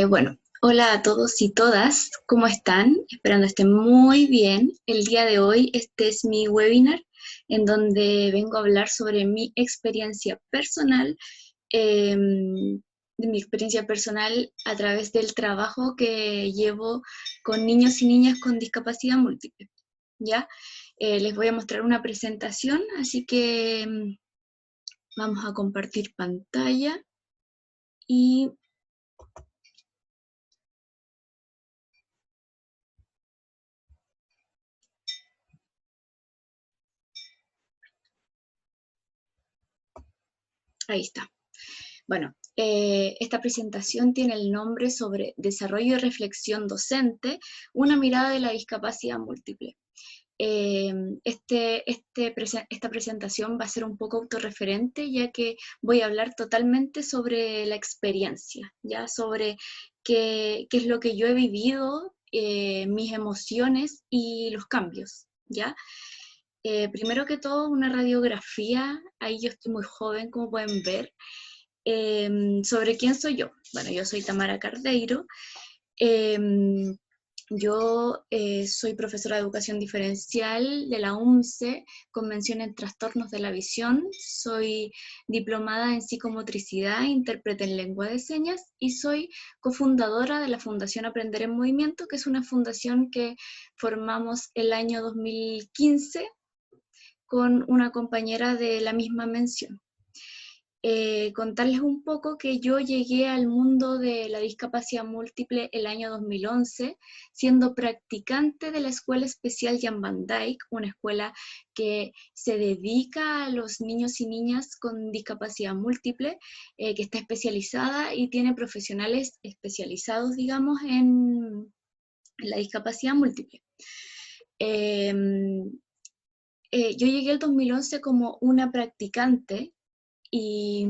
Bueno, hola a todos y todas, ¿cómo están? Esperando estén muy bien. El día de hoy este es mi webinar en donde vengo a hablar sobre mi experiencia personal, de mi experiencia personal a través del trabajo que llevo con niños y niñas con discapacidad múltiple, ¿ya? Les voy a mostrar una presentación, así que vamos a compartir pantalla y ahí está. Bueno, esta presentación tiene el nombre sobre Desarrollo y Reflexión Docente, una mirada de la discapacidad múltiple. Esta presentación va a ser un poco autorreferente, ya que voy a hablar totalmente sobre la experiencia, ya sobre qué es lo que yo he vivido, mis emociones y los cambios, ¿ya? Primero que todo, una radiografía, ahí yo estoy muy joven, como pueden ver. ¿Sobre quién soy yo? Bueno, yo soy Tamara Cardeiro. Yo soy profesora de educación diferencial de la UMCE, con mención en trastornos de la visión. Soy diplomada en psicomotricidad, intérprete en lengua de señas, y soy cofundadora de la Fundación Aprender en Movimiento, que es una fundación que formamos el año 2015 con una compañera de la misma mención. Contarles un poco que yo llegué al mundo de la discapacidad múltiple el año 2011, siendo practicante de la Escuela Especial Jan van Dijk, una escuela que se dedica a los niños y niñas con discapacidad múltiple, que está especializada y tiene profesionales especializados, digamos, en la discapacidad múltiple. Yo llegué el 2011 como una practicante y,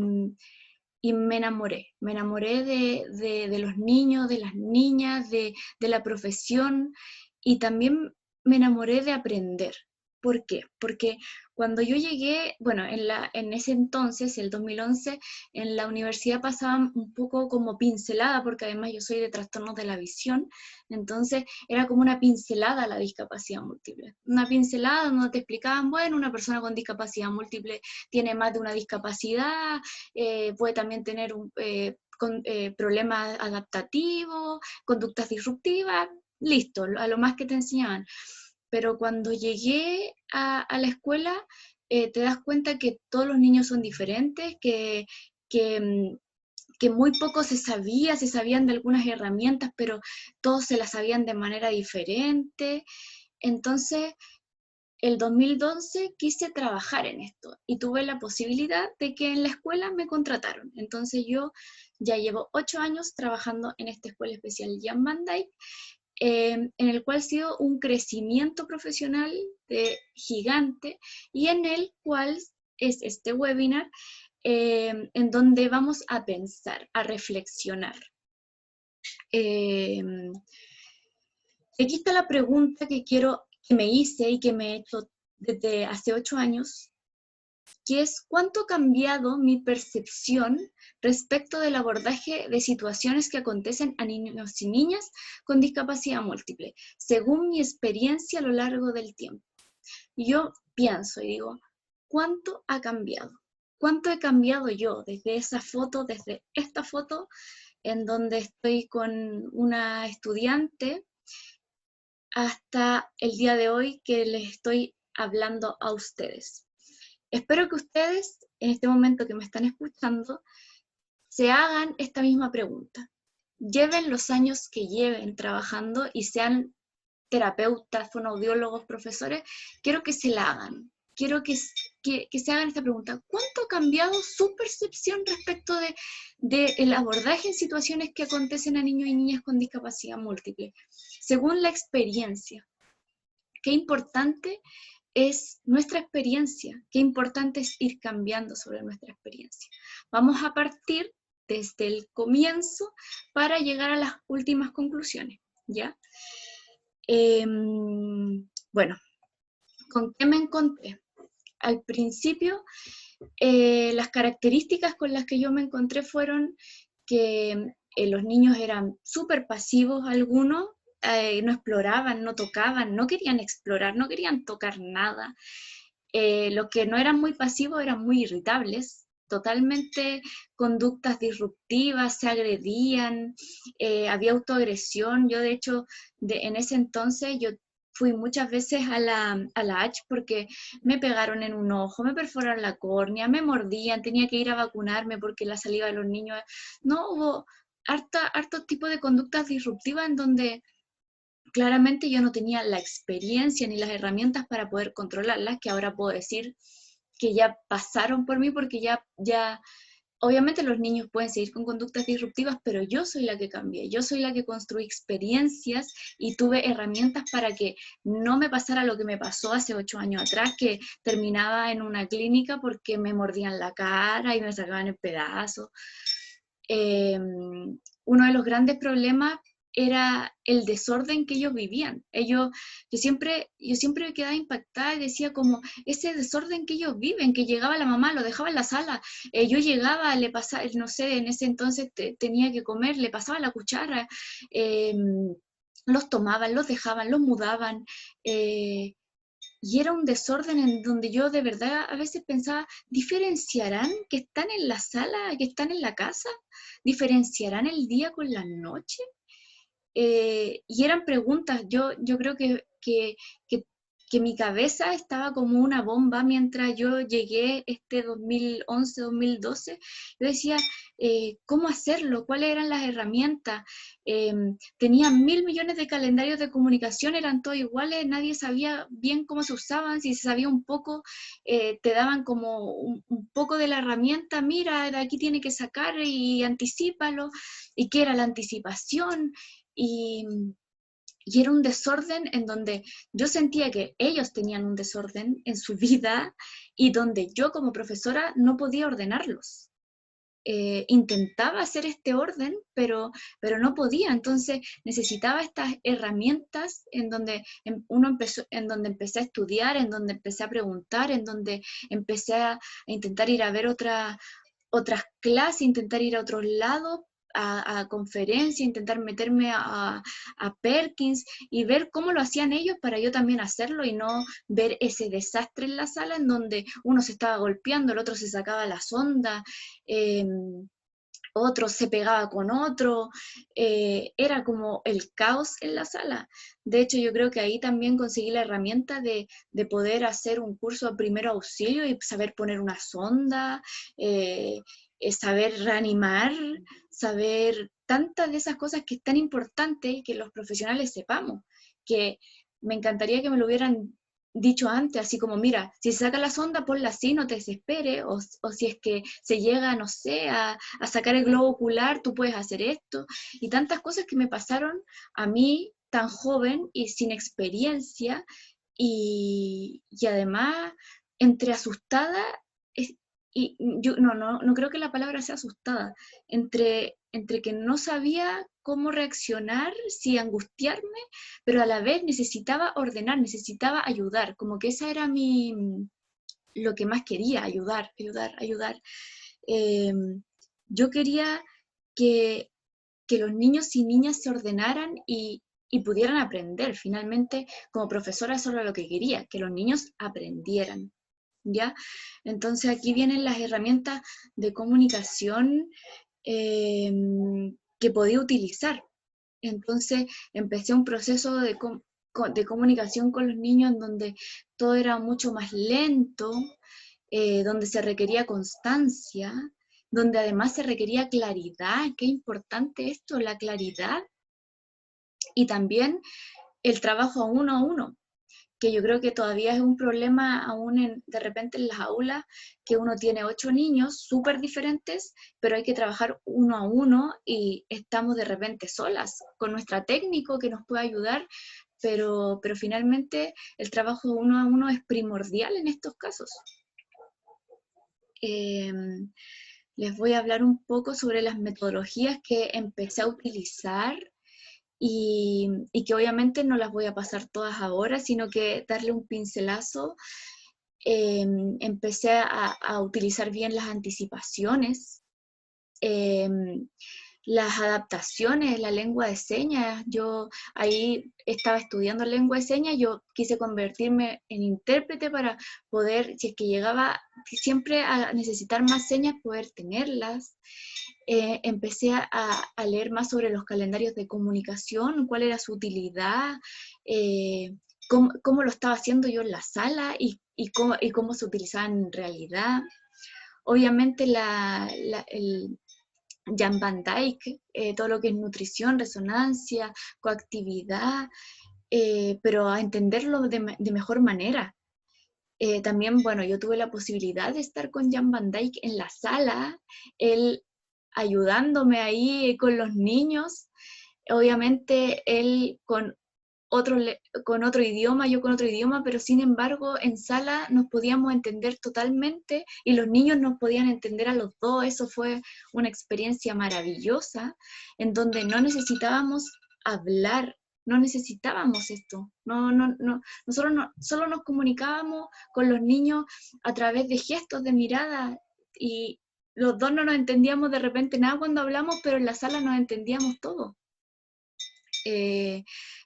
y me enamoré de los niños, de las niñas, de la profesión, y también me enamoré de aprender. ¿Por qué? Porque cuando yo llegué, bueno, en ese entonces, el 2011, en la universidad pasaban un poco como pincelada, porque además yo soy de trastornos de la visión, entonces era como una pincelada a la discapacidad múltiple. Una pincelada donde te explicaban, bueno, una persona con discapacidad múltiple tiene más de una discapacidad, puede también tener problemas adaptativos, conductas disruptivas, listo, a lo más que te enseñaban. Pero cuando llegué a la escuela, te das cuenta que todos los niños son diferentes, que, que muy poco se sabían de algunas herramientas, pero todos se las sabían de manera diferente. Entonces, el 2012 quise trabajar en esto y tuve la posibilidad de que en la escuela me contrataron. Entonces yo ya llevo 8 años trabajando en esta escuela especial Jan van Dijk, en el cual ha sido un crecimiento profesional gigante, y en el cual es este webinar, en donde vamos a pensar, a reflexionar. Aquí está la pregunta que me hice y que me he hecho desde hace 8 años, que es: ¿cuánto ha cambiado mi percepción respecto del abordaje de situaciones que acontecen a niños y niñas con discapacidad múltiple, según mi experiencia a lo largo del tiempo? Y yo pienso y digo, ¿cuánto ha cambiado? ¿Cuánto he cambiado yo desde esa foto, desde esta foto, en donde estoy con una estudiante, hasta el día de hoy que les estoy hablando a ustedes? Espero que ustedes, en este momento que me están escuchando, se hagan esta misma pregunta. Lleven los años que lleven trabajando y sean terapeutas, fonoaudiólogos, profesores, quiero que se la hagan. Quiero que se hagan esta pregunta: ¿cuánto ha cambiado su percepción respecto del abordaje en situaciones que acontecen a niños y niñas con discapacidad múltiple, según la experiencia? Qué importante es nuestra experiencia, qué importante es ir cambiando sobre nuestra experiencia. Vamos a partir desde el comienzo para llegar a las últimas conclusiones, ¿ya? Bueno, ¿con qué me encontré? Al principio, las características con las que yo me encontré fueron que los niños eran súper pasivos algunos, no exploraban, no tocaban, no querían explorar, no querían tocar nada. Los que no eran muy pasivos eran muy irritables, totalmente conductas disruptivas, se agredían, había autoagresión. Yo de hecho, en ese entonces, yo fui muchas veces a la H porque me pegaron en un ojo, me perforaron la córnea, me mordían, tenía que ir a vacunarme porque la saliva de los niños, no, hubo harto tipo de conductas disruptivas en donde claramente yo no tenía la experiencia ni las herramientas para poder controlarlas, que ahora puedo decir que ya pasaron por mí porque obviamente los niños pueden seguir con conductas disruptivas, pero yo soy la que cambié, yo soy la que construí experiencias y tuve herramientas para que no me pasara lo que me pasó hace 8 años atrás, que terminaba en una clínica porque me mordían la cara y me sacaban el pedazo. Uno de los grandes problemas era el desorden que ellos vivían. Yo siempre me quedaba impactada y decía como, ese desorden que ellos viven, que llegaba la mamá, lo dejaba en la sala, yo llegaba, le pasaba, no sé, en ese entonces tenía que comer, le pasaba la cuchara, eh, los tomaban, los dejaban, los mudaban, y era un desorden en donde yo de verdad a veces pensaba, ¿diferenciarán que están en la sala, que están en la casa? ¿Diferenciarán el día con la noche? Y eran preguntas, yo creo que, que mi cabeza estaba como una bomba mientras yo llegué este 2011, 2012. Yo decía, ¿cómo hacerlo? ¿Cuáles eran las herramientas? Tenían 1.000 millones de calendarios de comunicación, eran todos iguales, nadie sabía bien cómo se usaban, si se sabía un poco, te daban como un poco de la herramienta, mira, de aquí tiene que sacar y anticípalo, y qué era la anticipación, y, y era un desorden en donde yo sentía que ellos tenían un desorden en su vida y donde yo como profesora no podía ordenarlos. Intentaba hacer este orden, pero no podía, entonces necesitaba estas herramientas en donde empecé a estudiar, en donde empecé a preguntar, en donde empecé a intentar ir a ver otras clases, intentar ir a otros lados, a conferencias, intentar meterme a Perkins y ver cómo lo hacían ellos para yo también hacerlo y no ver ese desastre en la sala en donde uno se estaba golpeando, el otro se sacaba la sonda, eh, otro se pegaba con otro, era como el caos en la sala. De hecho, yo creo que ahí también conseguí la herramienta de poder hacer un curso de primero auxilio y saber poner una sonda, eh, saber reanimar, saber tantas de esas cosas que es tan importante que los profesionales sepamos, que me encantaría que me lo hubieran dicho antes, así como, mira, si se saca la sonda, ponla así, no te desesperes, o si es que se llega, no sé, a sacar el globo ocular, tú puedes hacer esto, y tantas cosas que me pasaron a mí tan joven y sin experiencia, y además entre asustada, y yo no creo que la palabra sea asustada, entre que no sabía cómo reaccionar, si angustiarme, pero a la vez necesitaba ordenar, necesitaba ayudar, como que esa era lo que más quería, ayudar, ayudar, ayudar. Eh, yo quería que, que los niños y niñas se ordenaran y pudieran aprender. Finalmente, como profesora, eso era lo que quería, que los niños aprendieran. ¿Ya? Entonces aquí vienen las herramientas de comunicación eh, que podía utilizar. Entonces empecé un proceso de comunicación con los niños en donde todo era mucho más lento, donde se requería constancia, donde además se requería claridad. Qué importante esto, la claridad, y también el trabajo a uno, que yo creo que todavía es un problema aún de repente en las aulas, que uno tiene 8 niños súper diferentes, pero hay que trabajar uno a uno y estamos de repente solas con nuestra técnico que nos puede ayudar, pero finalmente el trabajo uno a uno es primordial en estos casos. Eh, Les voy a hablar un poco sobre las metodologías que empecé a utilizar y que obviamente no las voy a pasar todas ahora, sino que darle un pincelazo. Empecé a utilizar bien las anticipaciones. las adaptaciones, la lengua de señas. Yo ahí estaba estudiando lengua de señas, yo quise convertirme en intérprete para poder, si es que llegaba siempre a necesitar más señas, poder tenerlas. Empecé a leer más sobre los calendarios de comunicación, cuál era su utilidad, cómo lo estaba haciendo yo en la sala y cómo se utilizaba en realidad. Obviamente el Jan Van Dyke, todo lo que es nutrición, resonancia, coactividad, pero a entenderlo de mejor manera. También, bueno, yo tuve la posibilidad de estar con Jan Van Dyke en la sala, él ayudándome ahí con los niños, obviamente él otro, con otro idioma, yo con otro idioma, pero sin embargo en sala nos podíamos entender totalmente y los niños nos podían entender a los dos. Eso fue una experiencia maravillosa en donde no necesitábamos hablar, no necesitábamos esto, nosotros solo nos comunicábamos con los niños a través de gestos, de mirada, y los dos no nos entendíamos de repente nada cuando hablamos, pero en la sala nos entendíamos todo.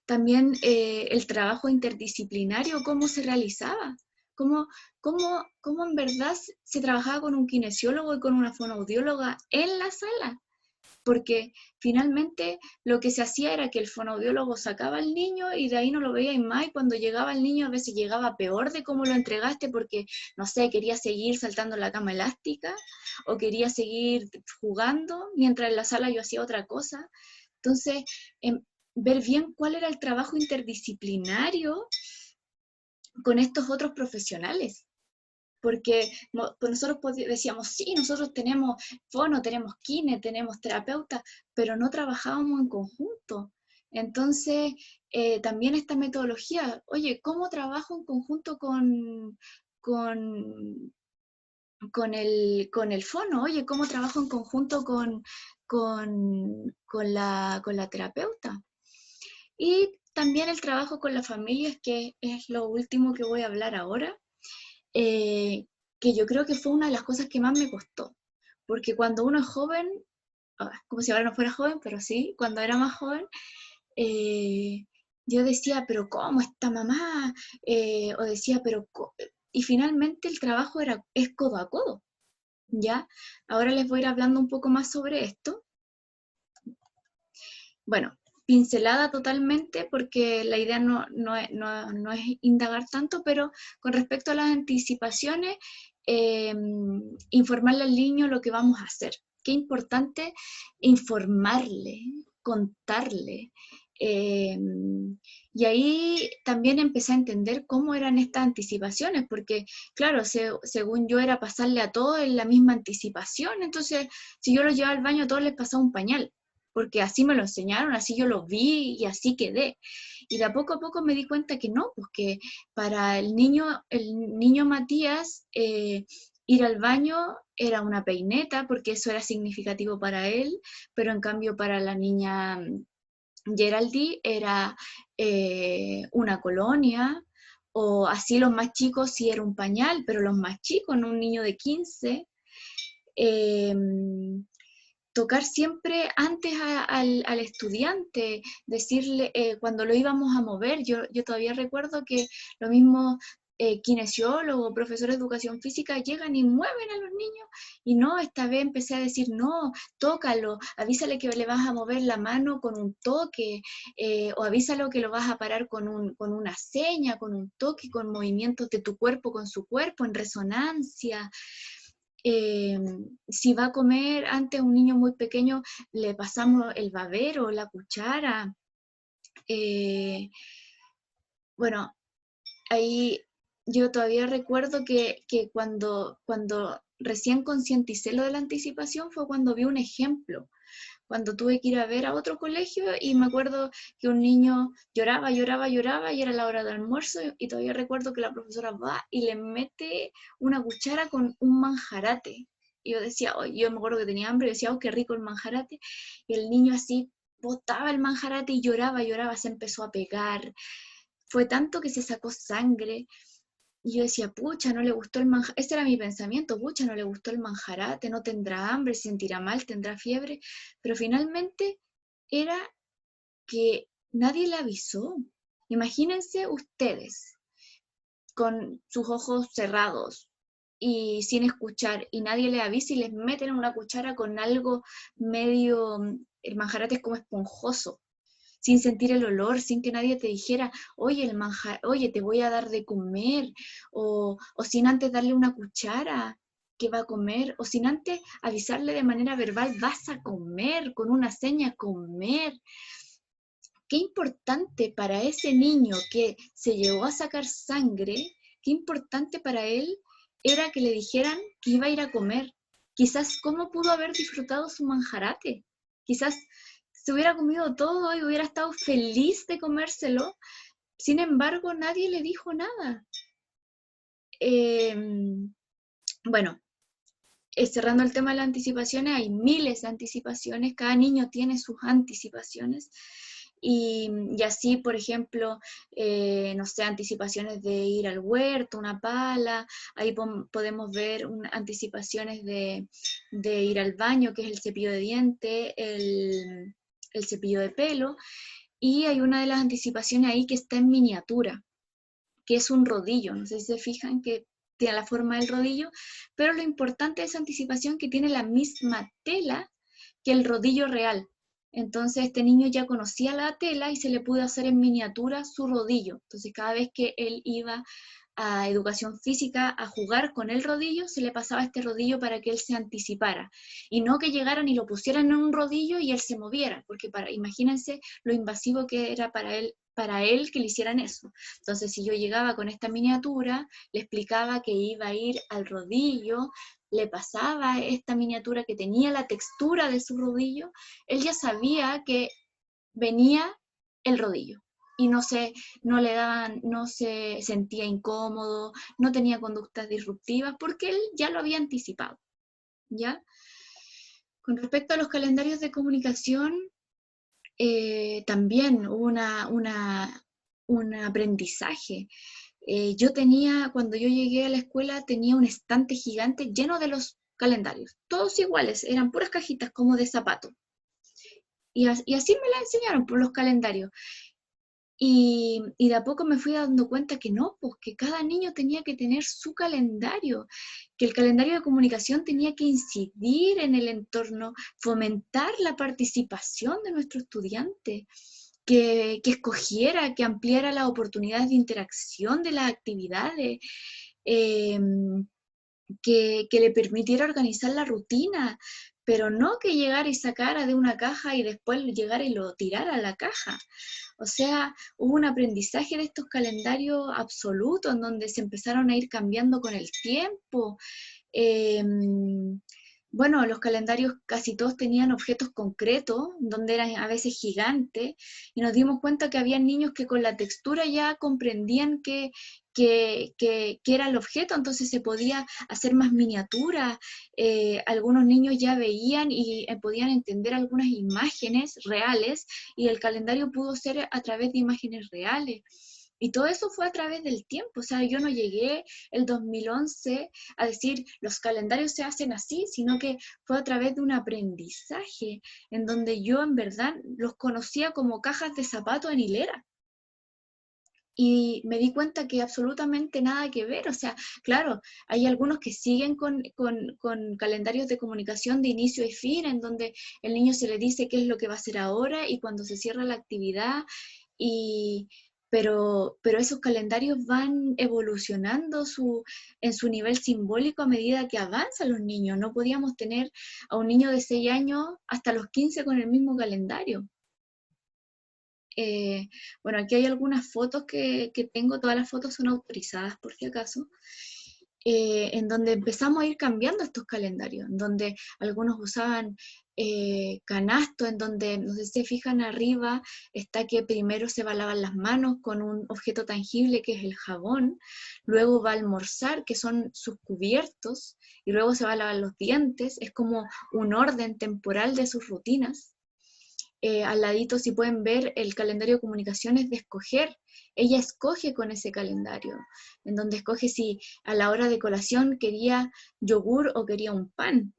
También el trabajo interdisciplinario, cómo se realizaba, cómo, cómo en verdad se trabajaba con un kinesiólogo y con una fonoaudióloga en la sala, porque finalmente lo que se hacía era que el fonoaudiólogo sacaba al niño y de ahí no lo veía más, y cuando llegaba el niño a veces llegaba peor de cómo lo entregaste porque, no sé, quería seguir saltando la cama elástica o quería seguir jugando mientras en la sala yo hacía otra cosa. Entonces, ver bien cuál era el trabajo interdisciplinario con estos otros profesionales. Porque nosotros decíamos, sí, nosotros tenemos fono, tenemos kine, tenemos terapeuta, pero no trabajábamos en conjunto. Entonces, también esta metodología, oye, ¿cómo trabajo en conjunto con, con el fono? Oye, ¿cómo trabajo en conjunto con la terapeuta? Y también el trabajo con las familias, que es lo último que voy a hablar ahora, eh, que yo creo que fue una de las cosas que más me costó, porque cuando uno es joven, como si ahora no fuera joven, pero sí, cuando era más joven, eh, yo decía, pero ¿cómo esta mamá? O decía, pero y finalmente el trabajo es codo a codo, ¿ya? Ahora les voy a ir hablando un poco más sobre esto. Bueno, pincelada totalmente porque la idea no es indagar tanto, pero con respecto a las anticipaciones, informarle al niño lo que vamos a hacer. Qué importante informarle, contarle. eh, y ahí también empecé a entender cómo eran estas anticipaciones, porque claro, según yo era pasarle a todos en la misma anticipación, entonces si yo los llevaba al baño a todos les pasaba un pañal, porque así me lo enseñaron, así yo lo vi y así quedé. Y de a poco me di cuenta que no, pues que para el niño Matías, ir al baño era una peineta, porque eso era significativo para él, pero en cambio para la niña Geraldine era una colonia, o así los más chicos sí era un pañal, pero los más chicos, no un niño de 15. eh, Tocar siempre antes al estudiante, decirle, cuando lo íbamos a mover, yo todavía recuerdo que lo mismo kinesiólogos, profesores de educación física llegan y mueven a los niños, y no, esta vez empecé a decir, no, tócalo, avísale que le vas a mover la mano con un toque, o avísalo que lo vas a parar con una seña, con un toque, con movimientos de tu cuerpo con su cuerpo, en resonancia. eh, si va a comer antes un niño muy pequeño, le pasamos el babero, la cuchara. eh, bueno, ahí yo todavía recuerdo que cuando recién concienticé lo de la anticipación fue cuando vi un ejemplo, cuando tuve que ir a ver a otro colegio y me acuerdo que un niño lloraba y era la hora de almuerzo, y todavía recuerdo que la profesora va y le mete una cuchara con un manjarate. Y yo decía, oh, yo me acuerdo que tenía hambre y decía, oh, qué rico el manjarate. Y el niño así botaba el manjarate y lloraba, se empezó a pegar. Fue tanto que se sacó sangre. Y yo decía, pucha, no le gustó el manjar, ese era mi pensamiento, pucha, no le gustó el manjarate, no tendrá hambre, se sentirá mal, tendrá fiebre, pero finalmente era que nadie le avisó. Imagínense ustedes con sus ojos cerrados y sin escuchar, y nadie le avisa y les meten una cuchara con algo medio, el manjarate es como esponjoso, sin sentir el olor, sin que nadie te dijera, oye, oye, te voy a dar de comer, o sin antes darle una cuchara que va a comer, o sin antes avisarle de manera verbal, vas a comer, con una seña, comer. Qué importante para ese niño que se llegó a sacar sangre, qué importante para él era que le dijeran que iba a ir a comer. Quizás cómo pudo haber disfrutado su manjarate. Quizás se hubiera comido todo y hubiera estado feliz de comérselo. Sin embargo, nadie le dijo nada. Eh, bueno, cerrando el tema de las anticipaciones, hay miles de anticipaciones, cada niño tiene sus anticipaciones, y así, por ejemplo, no sé, anticipaciones de ir al huerto, una pala, ahí podemos ver anticipaciones de ir al baño, que es el cepillo de diente, el cepillo de pelo, y hay una de las anticipaciones ahí que está en miniatura, que es un rodillo, no sé si se fijan que tiene la forma del rodillo, pero lo importante de esa anticipación es que tiene la misma tela que el rodillo real. Entonces este niño ya conocía la tela y se le pudo hacer en miniatura su rodillo. Entonces cada vez que él iba a educación física a jugar con el rodillo, se le pasaba este rodillo para que él se anticipara. Y no que llegaran y lo pusieran en un rodillo y él se moviera, porque imagínense lo invasivo que era para él que le hicieran eso. Entonces, si yo llegaba con esta miniatura, le explicaba que iba a ir al rodillo, le pasaba esta miniatura que tenía la textura de su rodillo, él ya sabía que venía el rodillo y no se sentía incómodo, no tenía conductas disruptivas, porque él ya lo había anticipado, ¿ya? Con respecto a los calendarios de comunicación, también hubo un aprendizaje. Cuando yo llegué a la escuela, tenía un estante gigante lleno de los calendarios, todos iguales, eran puras cajitas como de zapato. Y así me la enseñaron por los calendarios. Y de a poco me fui dando cuenta que no, pues que cada niño tenía que tener su calendario, que el calendario de comunicación tenía que incidir en el entorno, fomentar la participación de nuestro estudiante, que escogiera, que ampliara las oportunidades de interacción de las actividades, eh, que le permitiera organizar la rutina, pero no que llegara y sacara de una caja y después llegara y lo tirara a la caja. O sea, hubo un aprendizaje de estos calendarios absolutos en donde se empezaron a ir cambiando con el tiempo. Eh, bueno, los calendarios casi todos tenían objetos concretos, donde eran a veces gigantes, y nos dimos cuenta que había niños que con la textura ya comprendían que era el objeto, entonces se podía hacer más miniatura. Algunos niños ya veían y podían entender algunas imágenes reales, y el calendario pudo ser a través de imágenes reales. Y todo eso fue a través del tiempo, o sea, yo no llegué el 2011 a decir los calendarios se hacen así, sino que fue a través de un aprendizaje en donde yo en verdad los conocía como cajas de zapatos en hilera. Y me di cuenta que absolutamente nada que ver, o sea, claro, hay algunos que siguen con calendarios de comunicación de inicio y fin, en donde el niño se le dice qué es lo que va a hacer ahora y cuando se cierra la actividad, y, pero esos calendarios van evolucionando en su nivel simbólico a medida que avanzan los niños. No podíamos tener a un niño de 6 años hasta los 15 con el mismo calendario. Bueno, aquí hay algunas fotos que tengo, todas las fotos son autorizadas por si acaso, en donde empezamos a ir cambiando estos calendarios, en donde algunos usaban canasto, en donde, no sé si se fijan arriba, está que primero se va a lavar las manos con un objeto tangible que es el jabón, luego va a almorzar, que son sus cubiertos, y luego se va a lavar los dientes, es como un orden temporal de sus rutinas. al ladito, si pueden ver, el calendario de comunicaciones de escoger. Ella escoge con ese calendario, en donde escoge si a la hora de colación quería yogur o quería un pan.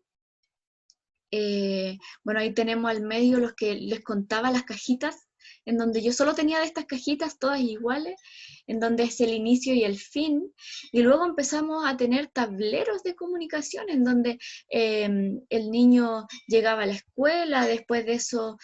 Bueno, ahí tenemos al medio los que les contaba las cajitas, en donde yo solo tenía de estas cajitas todas iguales, en donde es el inicio y el fin, y luego empezamos a tener tableros de comunicación, en donde el niño llegaba a la escuela, después de eso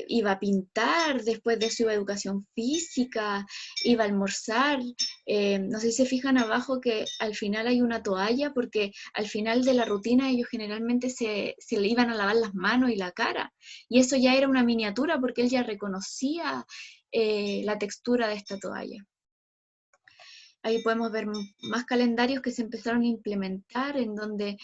iba a pintar, después de eso iba a educación física, iba a almorzar. No sé si se fijan abajo que al final hay una toalla, porque al final de la rutina ellos generalmente se le iban a lavar las manos y la cara, y eso ya era una miniatura porque él ya reconocía la textura de esta toalla. Ahí podemos ver más calendarios que se empezaron a implementar, en donde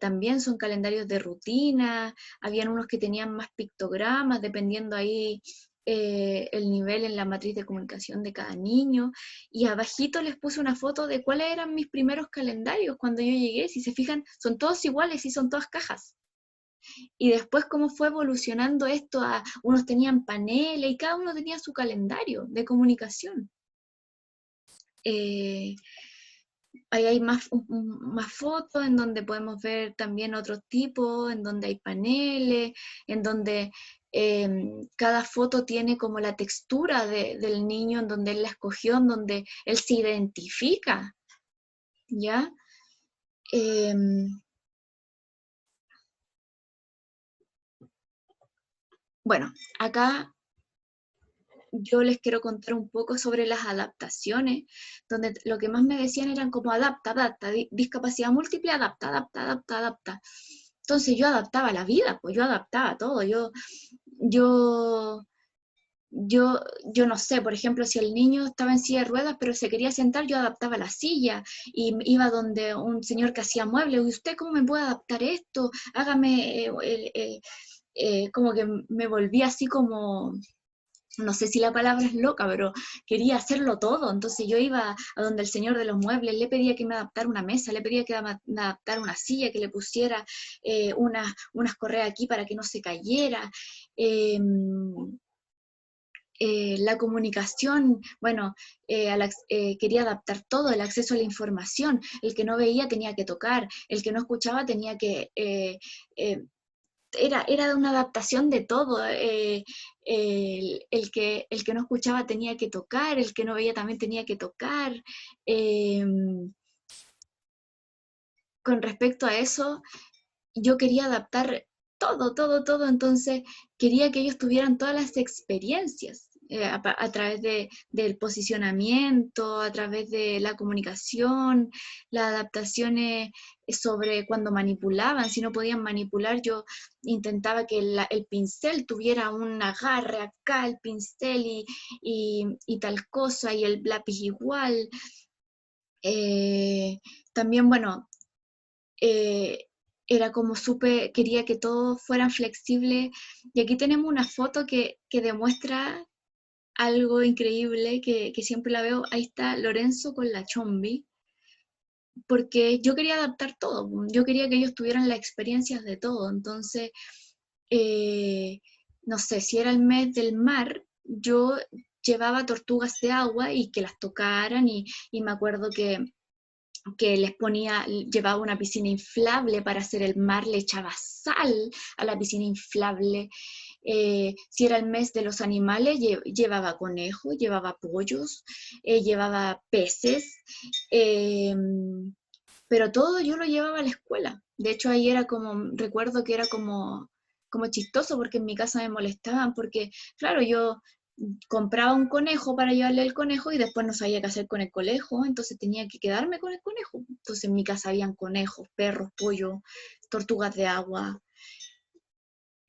también son calendarios de rutina, habían unos que tenían más pictogramas, dependiendo ahí el nivel en la matriz de comunicación de cada niño, y abajito les puse una foto de cuáles eran mis primeros calendarios cuando yo llegué. Si se fijan, son todos iguales y son todas cajas. Y después cómo fue evolucionando esto a, unos tenían paneles y cada uno tenía su calendario de comunicación. Ahí hay más fotos en donde podemos ver también otros tipos, en donde hay paneles, en donde cada foto tiene como la textura del niño, en donde él la escogió, en donde él se identifica, ¿ya? Bueno, acá yo les quiero contar un poco sobre las adaptaciones, donde lo que más me decían eran como adapta, adapta, discapacidad múltiple, adapta, adapta, adapta, adapta. Entonces yo adaptaba la vida, pues yo adaptaba todo, yo, yo no sé, por ejemplo, si el niño estaba en silla de ruedas pero se quería sentar, yo adaptaba la silla y iba donde un señor que hacía muebles, ¿y usted cómo me puede adaptar esto? Hágame, como que me volví así como, no sé si la palabra es loca, pero quería hacerlo todo. Entonces yo iba a donde el señor de los muebles, le pedía que me adaptara una mesa, le pedía que me adaptara una silla, que le pusiera unas correas aquí para que no se cayera. Eh, la comunicación, bueno, quería adaptar todo, el acceso a la información, el que no veía tenía que tocar, el que no escuchaba tenía que era una adaptación de todo. El que no escuchaba tenía que tocar, el que no veía también tenía que tocar. Eh, con respecto a eso, yo quería adaptar todo, todo, todo, entonces quería que ellos tuvieran todas las experiencias. A través del posicionamiento, a través de la comunicación, las adaptaciones sobre cuando manipulaban, si no podían manipular, yo intentaba que el pincel tuviera un agarre acá, el pincel y tal cosa, y el lápiz igual. También, bueno, eh, era como quería que todos fueran flexibles. Y aquí tenemos una foto que demuestra algo increíble, que siempre la veo. Ahí está Lorenzo con la Chombi, porque yo quería adaptar todo, yo quería que ellos tuvieran las experiencias de todo. Entonces, eh, no sé, si era el mes del mar, yo llevaba tortugas de agua y que las tocaran, y me acuerdo que les ponía, llevaba una piscina inflable para hacer el mar, le echaba sal a la piscina inflable. Si era el mes de los animales, llevaba conejos, llevaba pollos, llevaba peces, eh, pero todo yo lo llevaba a la escuela. De hecho, ahí era como, recuerdo que era como chistoso, porque en mi casa me molestaban, porque claro, yo compraba un conejo para llevarle el conejo y después no sabía qué hacer con el conejo, entonces tenía que quedarme con el conejo. Entonces en mi casa habían conejos, perros, pollos, tortugas de agua.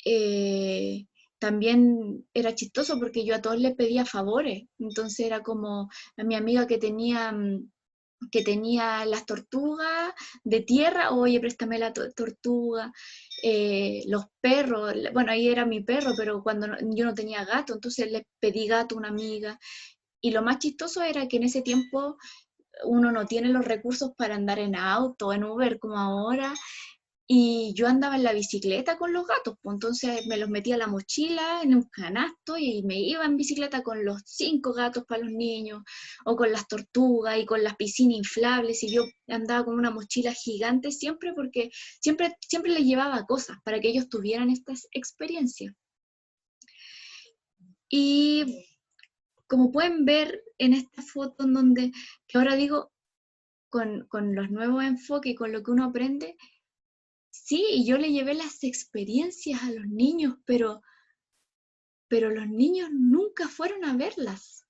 Eh, También era chistoso porque yo a todos les pedía favores, entonces era como a mi amiga que tenía las tortugas de tierra, oye, préstame la tortuga. Los perros, bueno, ahí era mi perro, pero cuando yo no tenía gato, entonces le pedí gato a una amiga. Y lo más chistoso era que en ese tiempo uno no tiene los recursos para andar en auto, en Uber como ahora, y yo andaba en la bicicleta con los gatos, pues entonces me los metía a la mochila en un canasto y me iba en bicicleta con los 5 gatos para los niños, o con las tortugas y con las piscinas inflables, y yo andaba con una mochila gigante siempre porque siempre les llevaba cosas para que ellos tuvieran estas experiencias. Y como pueden ver en esta foto en donde, que ahora digo, con los nuevos enfoques y con lo que uno aprende, sí, yo le llevé las experiencias a los niños, pero los niños nunca fueron a verlas.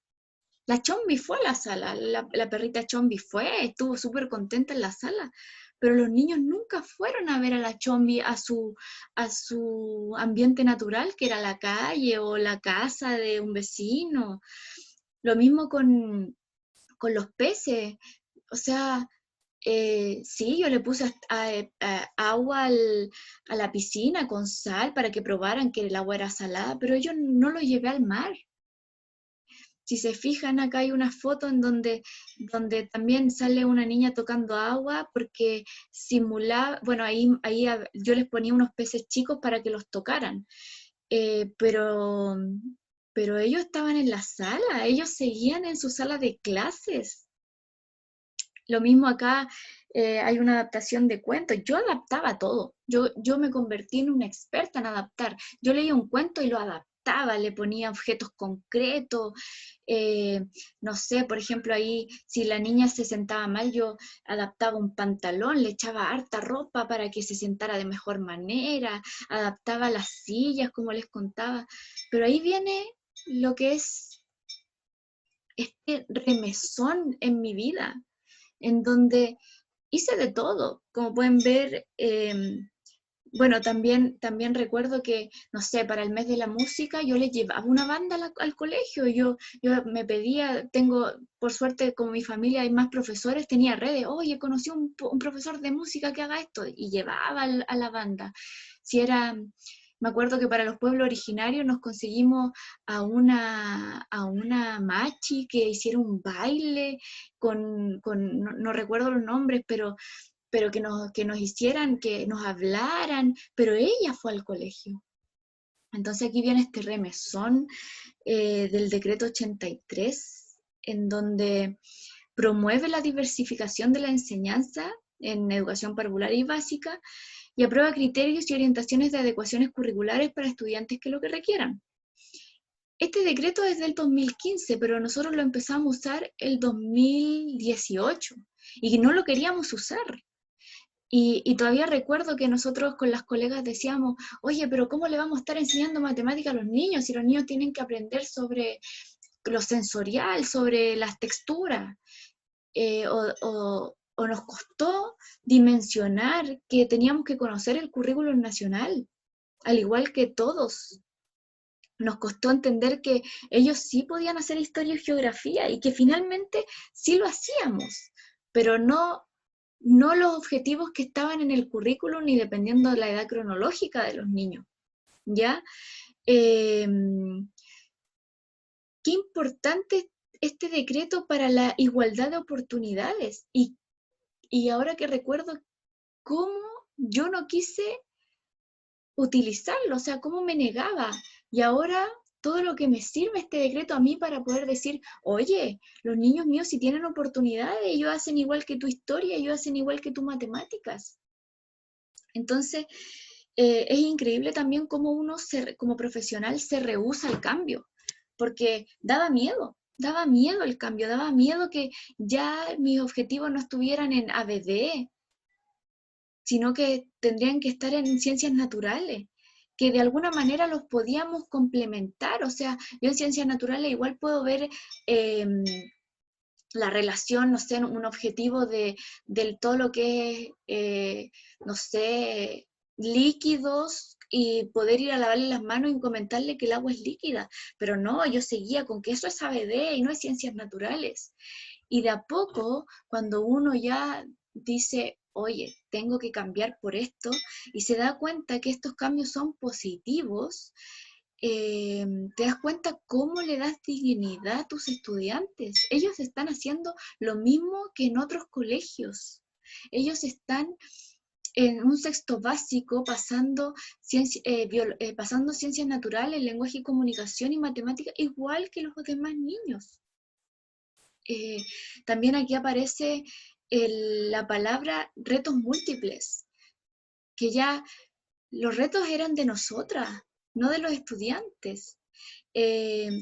La Chombi fue a la sala, la perrita Chombi fue, estuvo súper contenta en la sala, pero los niños nunca fueron a ver a la Chombi a su ambiente natural, que era la calle o la casa de un vecino. Lo mismo con los peces, o sea, sí, yo le puse agua a la piscina con sal para que probaran que el agua era salada, pero yo no lo llevé al mar. Si se fijan, acá hay una foto en donde también sale una niña tocando agua porque simulaba, bueno, ahí yo les ponía unos peces chicos para que los tocaran, pero ellos estaban en la sala, ellos seguían en su sala de clases. Lo mismo acá, hay una adaptación de cuentos. Yo adaptaba todo. Yo me convertí en una experta en adaptar. Yo leía un cuento y lo adaptaba, le ponía objetos concretos. No sé, por ejemplo, ahí si la niña se sentaba mal, yo adaptaba un pantalón, le echaba harta ropa para que se sentara de mejor manera, adaptaba las sillas, como les contaba. Pero ahí viene lo que es este remesón en mi vida, en donde hice de todo. Como pueden ver, bueno, también recuerdo que, no sé, para el mes de la música yo les llevaba una banda al colegio. Yo me pedía, por suerte, como mi familia hay más profesores, tenía redes. Oye, conocí un profesor de música que haga esto, y llevaba a la banda. Si era, me acuerdo que para los pueblos originarios nos conseguimos a una machi que hiciera un baile no recuerdo los nombres, pero que nos hicieran, que nos hablaran, pero ella fue al colegio. Entonces aquí viene este remesón del decreto 83, en donde promueve la diversificación de la enseñanza en educación parvular y básica y aprueba criterios y orientaciones de adecuaciones curriculares para estudiantes que lo que requieran. Este decreto es del 2015, pero nosotros lo empezamos a usar el 2018 y no lo queríamos usar. Y todavía recuerdo que nosotros con las colegas decíamos, oye, pero ¿cómo le vamos a estar enseñando matemática a los niños si los niños tienen que aprender sobre lo sensorial, sobre las texturas? O nos costó dimensionar que teníamos que conocer el currículum nacional, al igual que todos. Nos costó entender que ellos sí podían hacer historia y geografía y que finalmente sí lo hacíamos, pero no los objetivos que estaban en el currículum ni dependiendo de la edad cronológica de los niños, ¿ya? Qué importante este decreto para la igualdad de oportunidades. Y ahora que recuerdo cómo yo no quise utilizarlo, o sea, cómo me negaba. Y ahora todo lo que me sirve este decreto a mí para poder decir, oye, los niños míos si tienen oportunidades, ellos hacen igual que tu historia, ellos hacen igual que tu matemáticas. Entonces, es increíble también cómo uno como profesional se rehúsa al cambio, porque daba miedo el cambio, daba miedo que ya mis objetivos no estuvieran en ABD, sino que tendrían que estar en ciencias naturales, que de alguna manera los podíamos complementar. O sea, yo en ciencias naturales igual puedo ver la relación, no sé, un objetivo del todo lo que es, no sé, líquidos, y poder ir a lavarle las manos y comentarle que el agua es líquida. Pero no, yo seguía con que eso es ABD y no es ciencias naturales. Y de a poco, cuando uno ya dice, oye, tengo que cambiar por esto, y se da cuenta que estos cambios son positivos, te das cuenta cómo le das dignidad a tus estudiantes. Ellos están haciendo lo mismo que en otros colegios. Ellos están en un sexto básico pasando, pasando ciencias naturales, lenguaje y comunicación y matemáticas, igual que los demás niños. También aquí aparece la palabra retos múltiples, que ya los retos eran de nosotras, no de los estudiantes.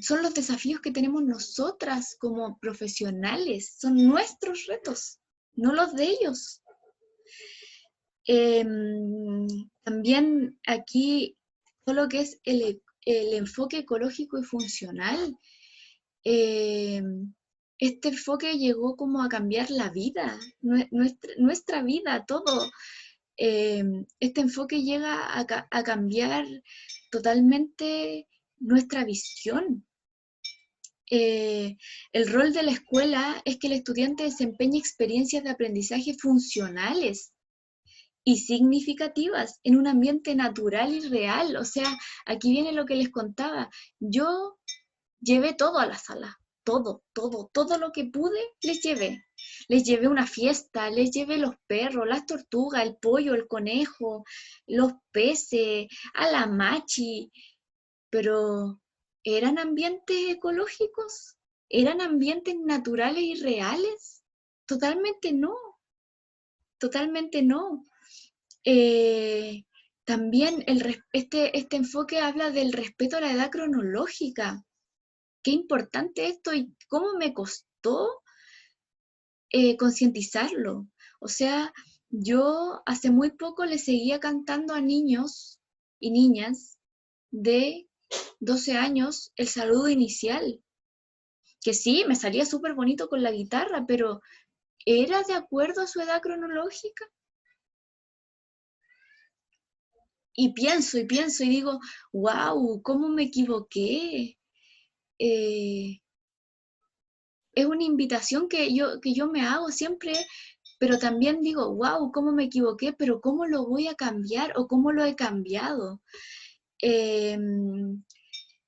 Son los desafíos que tenemos nosotras como profesionales, son nuestros retos, no los de ellos. También aquí todo lo que es el enfoque ecológico y funcional. Este enfoque llegó como a cambiar la vida, nuestra vida, todo. Este enfoque llega a cambiar totalmente nuestra visión. El rol de la escuela es que el estudiante desempeñe experiencias de aprendizaje funcionales y significativas en un ambiente natural y real. O sea, aquí viene lo que les contaba. Yo llevé todo a la sala, todo lo que pude les llevé. Les llevé una fiesta, les llevé los perros, las tortugas, el pollo, el conejo, los peces, a la machi, pero ¿eran ambientes ecológicos? ¿Eran ambientes naturales y reales? Totalmente no, totalmente no. También este enfoque habla del respeto a la edad cronológica. Qué importante esto y cómo me costó concientizarlo. O sea, yo hace muy poco le seguía cantando a niños y niñas de 12 años el saludo inicial, que sí, me salía súper bonito con la guitarra, pero ¿era de acuerdo a su edad cronológica? Y pienso y digo, wow, ¿cómo me equivoqué? Es una invitación que yo me hago siempre, pero también digo, wow, ¿cómo me equivoqué? Pero ¿cómo lo voy a cambiar o cómo lo he cambiado? Eh,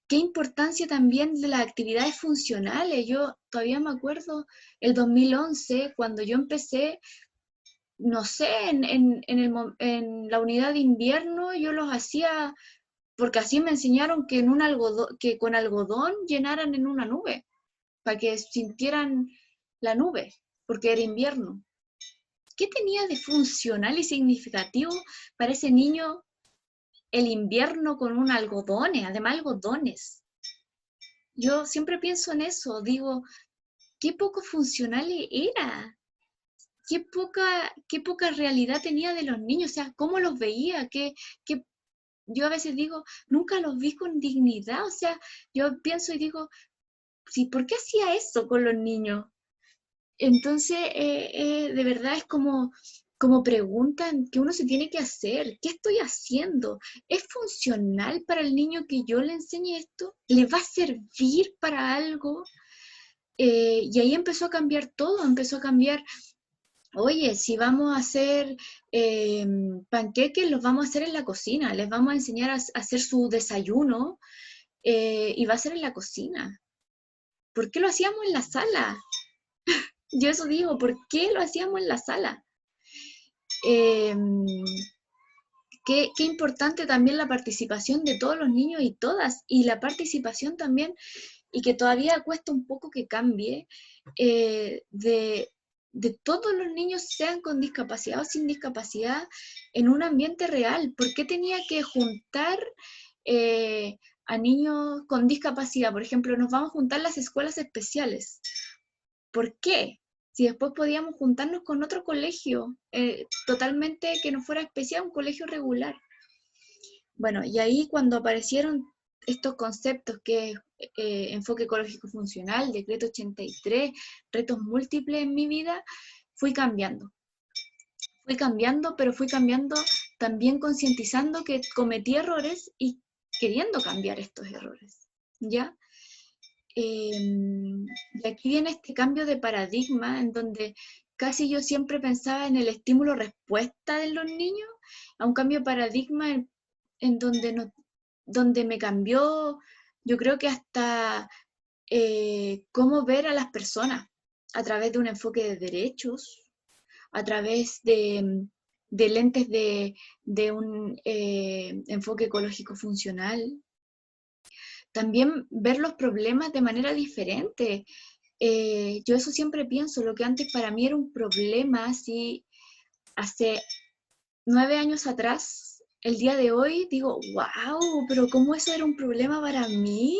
¿Qué importancia también de las actividades funcionales? Yo todavía me acuerdo el 2011, cuando yo empecé, no sé, en la unidad de invierno yo los hacía, porque así me enseñaron que, que con algodón llenaran en una nube, para que sintieran la nube, porque era invierno. ¿Qué tenía de funcional y significativo para ese niño el invierno con un algodones, además algodones? Yo siempre pienso en eso, digo, qué poco funcional era, qué poca realidad tenía de los niños, o sea, cómo los veía, yo a veces digo, nunca los vi con dignidad, o sea, yo pienso y digo, sí, ¿por qué hacía eso con los niños? Entonces, de verdad es como preguntan que uno se tiene que hacer, ¿qué estoy haciendo? ¿Es funcional para el niño que yo le enseñe esto? ¿Le va a servir para algo? Y ahí empezó a cambiar todo, empezó a cambiar, oye, si vamos a hacer panqueques, los vamos a hacer en la cocina, les vamos a enseñar a hacer su desayuno y va a ser en la cocina. ¿Por qué lo hacíamos en la sala? Yo eso digo, ¿por qué lo hacíamos en la sala? Eh, qué importante también la participación de todos los niños y todas, y la participación también, y que todavía cuesta un poco que cambie, de todos los niños, sean con discapacidad o sin discapacidad, en un ambiente real. ¿Por qué tenía que juntar a niños con discapacidad? Por ejemplo, nos vamos a juntar las escuelas especiales. ¿Por qué? Si después podíamos juntarnos con otro colegio, totalmente que no fuera especial, un colegio regular. Bueno, y ahí cuando aparecieron estos conceptos que es enfoque ecológico funcional, decreto 83, retos múltiples en mi vida, fui cambiando. Fui cambiando, pero fui cambiando también concientizando que cometí errores y queriendo cambiar estos errores, ¿ya? Y aquí viene este cambio de paradigma en donde casi yo siempre pensaba en el estímulo-respuesta de los niños, a un cambio de paradigma en donde, no, donde me cambió, yo creo que hasta cómo ver a las personas a través de un enfoque de derechos, a través de lentes de un enfoque ecológico funcional. También ver los problemas de manera diferente. Yo eso siempre pienso, lo que antes para mí era un problema, así hace 9 años atrás, el día de hoy digo, wow, pero ¿cómo eso era un problema para mí?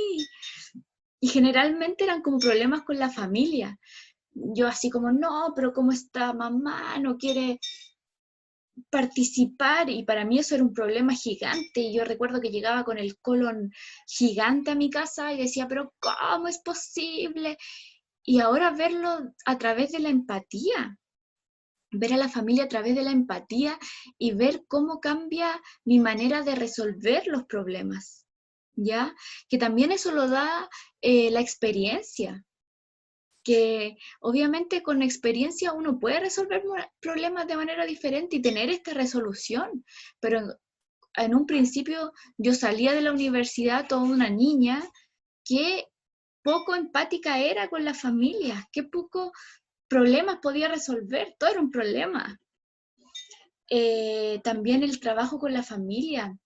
Y generalmente eran como problemas con la familia. Yo así como, no, pero ¿cómo está mamá? No quiere participar, y para mí eso era un problema gigante, y yo recuerdo que llegaba con el colon gigante a mi casa y decía, pero ¿cómo es posible? Y ahora verlo a través de la empatía, ver a la familia a través de la empatía y ver cómo cambia mi manera de resolver los problemas, ¿ya? Que también eso lo da la experiencia, que obviamente con experiencia uno puede resolver problemas de manera diferente y tener esta resolución, pero en un principio yo salía de la universidad toda una niña que poco empática era con la familia, que poco problemas podía resolver, todo era un problema. También el trabajo con la familia.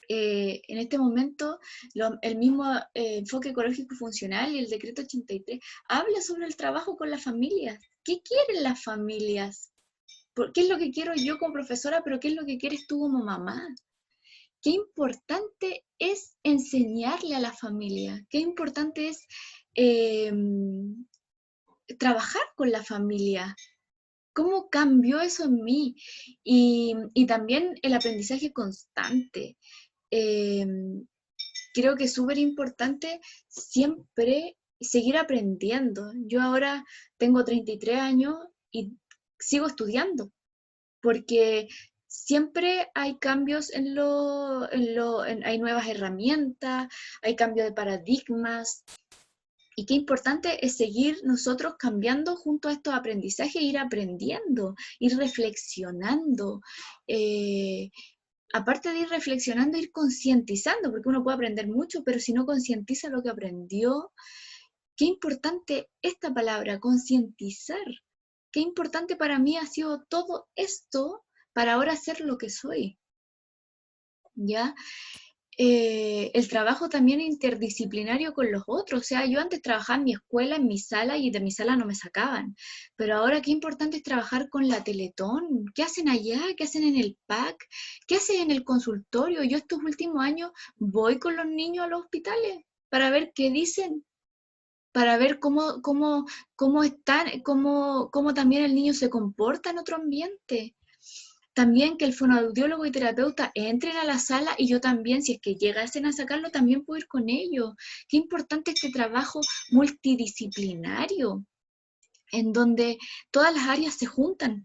En este momento, el mismo enfoque ecológico funcional y el decreto 83 habla sobre el trabajo con las familias. ¿Qué quieren las familias? ¿Qué es lo que quiero yo como profesora, pero qué es lo que quieres tú como mamá? Qué importante es enseñarle a la familia, qué importante es eh, trabajar con la familia. ¿Cómo cambió eso en mí? Y también el aprendizaje constante. Eh, Creo que es súper importante siempre seguir aprendiendo. Yo ahora tengo 33 años y sigo estudiando, porque siempre hay cambios hay nuevas herramientas, hay cambio de paradigmas, y qué importante es seguir nosotros cambiando junto a estos aprendizajes, ir aprendiendo, ir reflexionando. Aparte de ir reflexionando, ir concientizando, porque uno puede aprender mucho, pero si no concientiza lo que aprendió, qué importante esta palabra, concientizar. Qué importante para mí ha sido todo esto para ahora ser lo que soy, ¿ya? El trabajo también interdisciplinario con los otros. O sea, yo antes trabajaba en mi escuela, en mi sala, y de mi sala no me sacaban. Pero ahora qué importante es trabajar con la Teletón. ¿Qué hacen allá? ¿Qué hacen en el PAC? ¿Qué hacen en el consultorio? Yo estos últimos años voy con los niños a los hospitales para ver qué dicen, para ver cómo están, cómo también el niño se comporta en otro ambiente. También que el fonoaudiólogo y terapeuta entren a la sala, y yo también, si es que llegasen a sacarlo, también puedo ir con ellos. Qué importante este trabajo multidisciplinario, en donde todas las áreas se juntan.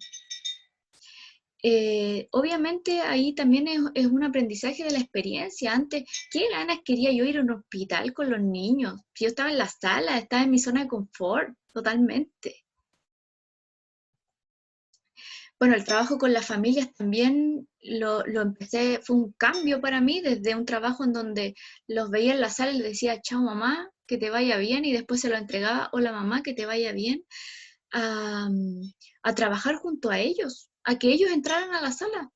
Obviamente ahí también es un aprendizaje de la experiencia. Antes, ¿qué ganas quería yo ir a un hospital con los niños? Yo estaba en la sala, estaba en mi zona de confort, totalmente. Bueno, el trabajo con las familias también lo empecé, fue un cambio para mí, desde un trabajo en donde los veía en la sala y les decía, chao mamá, que te vaya bien, y después se lo entregaba, hola mamá, que te vaya bien, a, a trabajar junto a ellos, a que ellos entraran a la sala.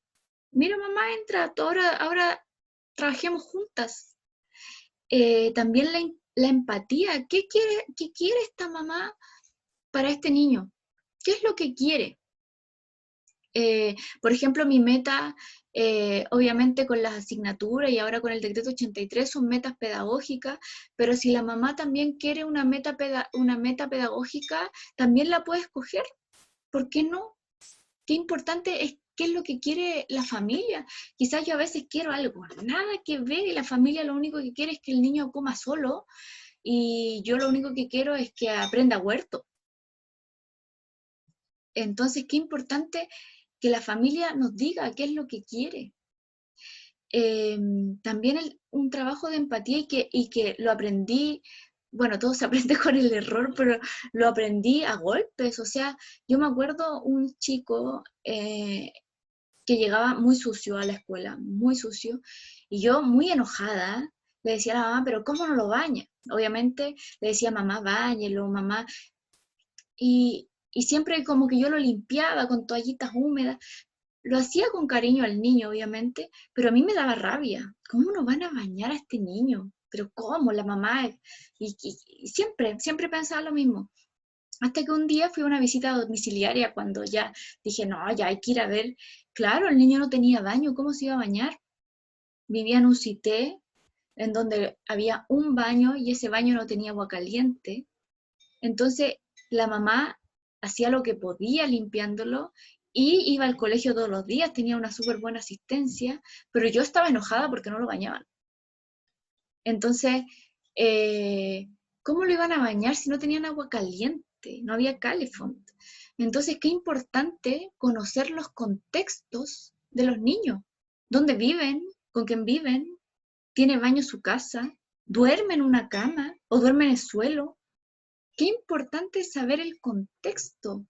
Mira mamá, entra, ahora trabajemos juntas. También la empatía, qué quiere esta mamá para este niño? ¿Qué es lo que quiere? Por ejemplo, mi meta, obviamente con las asignaturas y ahora con el decreto 83 son metas pedagógicas, pero si la mamá también quiere una meta pedagógica, también la puede escoger. ¿Por qué no? Qué importante es qué es lo que quiere la familia. Quizás yo a veces quiero algo, nada que ver, y la familia lo único que quiere es que el niño coma solo, y yo lo único que quiero es que aprenda huerto. Entonces, qué importante que la familia nos diga qué es lo que quiere. También un trabajo de empatía, y que lo aprendí, bueno, todo se aprende con el error, pero lo aprendí a golpes. O sea, yo me acuerdo un chico que llegaba muy sucio a la escuela, muy sucio, y yo muy enojada le decía a la mamá, pero ¿cómo no lo baña? Obviamente le decía, mamá, báñelo, mamá, y siempre como que yo lo limpiaba con toallitas húmedas, lo hacía con cariño al niño, obviamente, pero a mí me daba rabia. ¿Cómo no van a bañar a este niño? ¿Pero cómo? La mamá... Y siempre pensaba lo mismo. Hasta que un día fui a una visita domiciliaria cuando ya dije, no, ya hay que ir a ver. Claro, el niño no tenía baño, ¿cómo se iba a bañar? Vivía en un cité en donde había un baño y ese baño no tenía agua caliente. Entonces la mamá hacía lo que podía limpiándolo y iba al colegio todos los días, tenía una súper buena asistencia, pero yo estaba enojada porque no lo bañaban. Entonces, eh, ¿cómo lo iban a bañar si no tenían agua caliente? No había calefón. Entonces, qué importante conocer los contextos de los niños. ¿Dónde viven? ¿Con quién viven? ¿Tiene baño su casa? ¿Duerme en una cama o duerme en el suelo? Qué importante es saber el contexto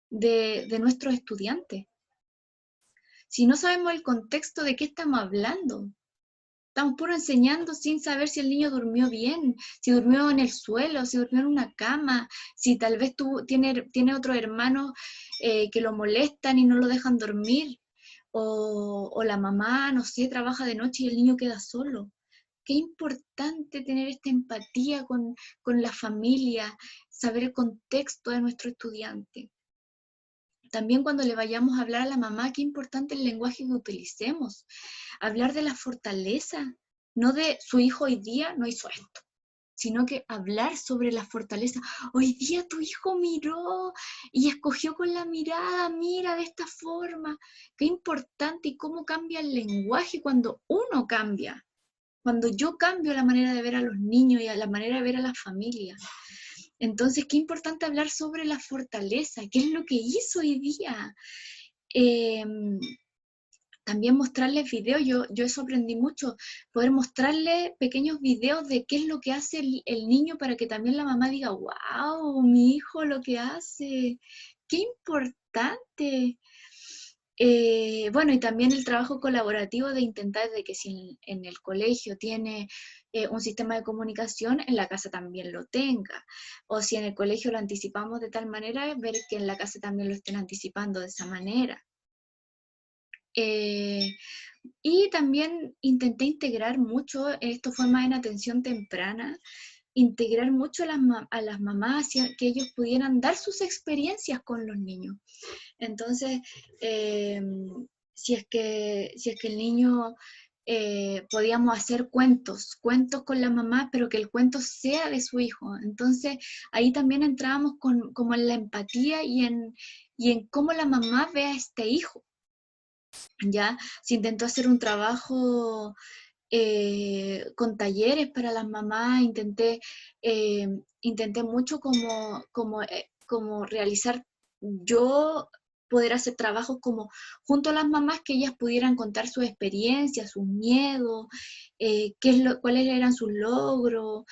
de nuestros estudiantes. Si no sabemos el contexto, ¿de qué estamos hablando? Estamos puro enseñando sin saber si el niño durmió bien, si durmió en el suelo, si durmió en una cama, si tal vez tiene otro hermano que lo molestan y no lo dejan dormir, o la mamá, no sé, trabaja de noche y el niño queda solo. Qué importante tener esta empatía con la familia, saber el contexto de nuestro estudiante. También cuando le vayamos a hablar a la mamá, qué importante el lenguaje que utilicemos. Hablar de la fortaleza, no de su hijo hoy día no hizo esto, sino que hablar sobre la fortaleza. Hoy día tu hijo miró y escogió con la mirada, mira de esta forma. Qué importante y cómo cambia el lenguaje cuando uno cambia. Cuando yo cambio la manera de ver a los niños y a la manera de ver a la familia. Entonces, qué importante hablar sobre la fortaleza, qué es lo que hizo hoy día. Eh, También mostrarles videos, yo eso aprendí mucho, poder mostrarle pequeños videos de qué es lo que hace el niño para que también la mamá diga, wow, mi hijo lo que hace, qué importante. Bueno, y también el trabajo colaborativo de intentar de que si en el colegio tiene un sistema de comunicación, en la casa también lo tenga. O si en el colegio lo anticipamos de tal manera, ver que en la casa también lo estén anticipando de esa manera. Eh, y también intenté integrar mucho, esto fue más en atención temprana, integrar mucho a las mamás, que ellos pudieran dar sus experiencias con los niños. Entonces, si es que el niño podíamos hacer cuentos con la mamá, pero que el cuento sea de su hijo. Entonces, ahí también entrábamos como en la empatía y en cómo la mamá ve a este hijo. Ya se intentó hacer un trabajo con talleres para las mamás, intenté mucho como realizar yo poder hacer trabajos como junto a las mamás que ellas pudieran contar sus experiencias, sus miedos, cuáles eran sus logros,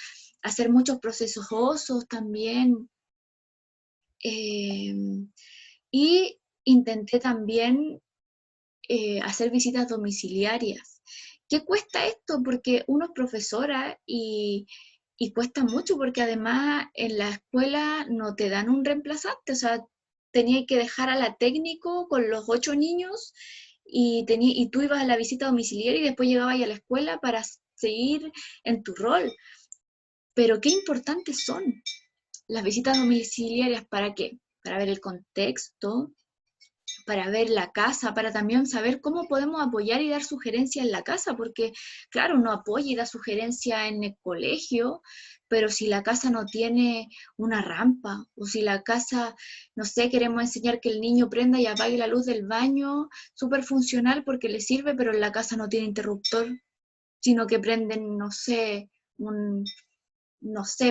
hacer muchos procesos osos también. Y intenté también hacer visitas domiciliarias. ¿Qué cuesta esto? Porque uno es profesora y cuesta mucho porque además en la escuela no te dan un reemplazante, o sea, tenía que dejar a la técnico con los 8 niños y tú ibas a la visita domiciliaria y después llegabas a la escuela para seguir en tu rol. Pero qué importantes son las visitas domiciliarias, ¿para qué? Para ver el contexto, para ver la casa, para también saber cómo podemos apoyar y dar sugerencias en la casa, porque claro, uno apoya y da sugerencias en el colegio, pero si la casa no tiene una rampa, o si la casa, no sé, queremos enseñar que el niño prenda y apague la luz del baño, súper funcional porque le sirve, pero en la casa no tiene interruptor, sino que prenden, no sé,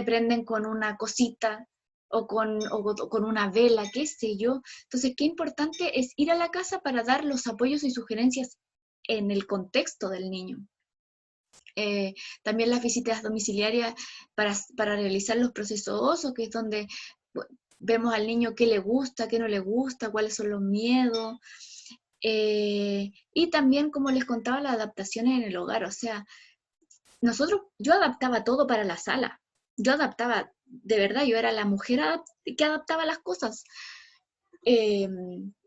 prenden con una cosita o con una vela, qué sé yo. Entonces, qué importante es ir a la casa para dar los apoyos y sugerencias en el contexto del niño. También las visitas domiciliarias para realizar los procesos osos, que es donde vemos al niño qué le gusta, qué no le gusta, cuáles son los miedos. Y también, como les contaba, las adaptaciones en el hogar. O sea, yo adaptaba todo para la sala. Yo adaptaba, de verdad, yo era la mujer que adaptaba las cosas.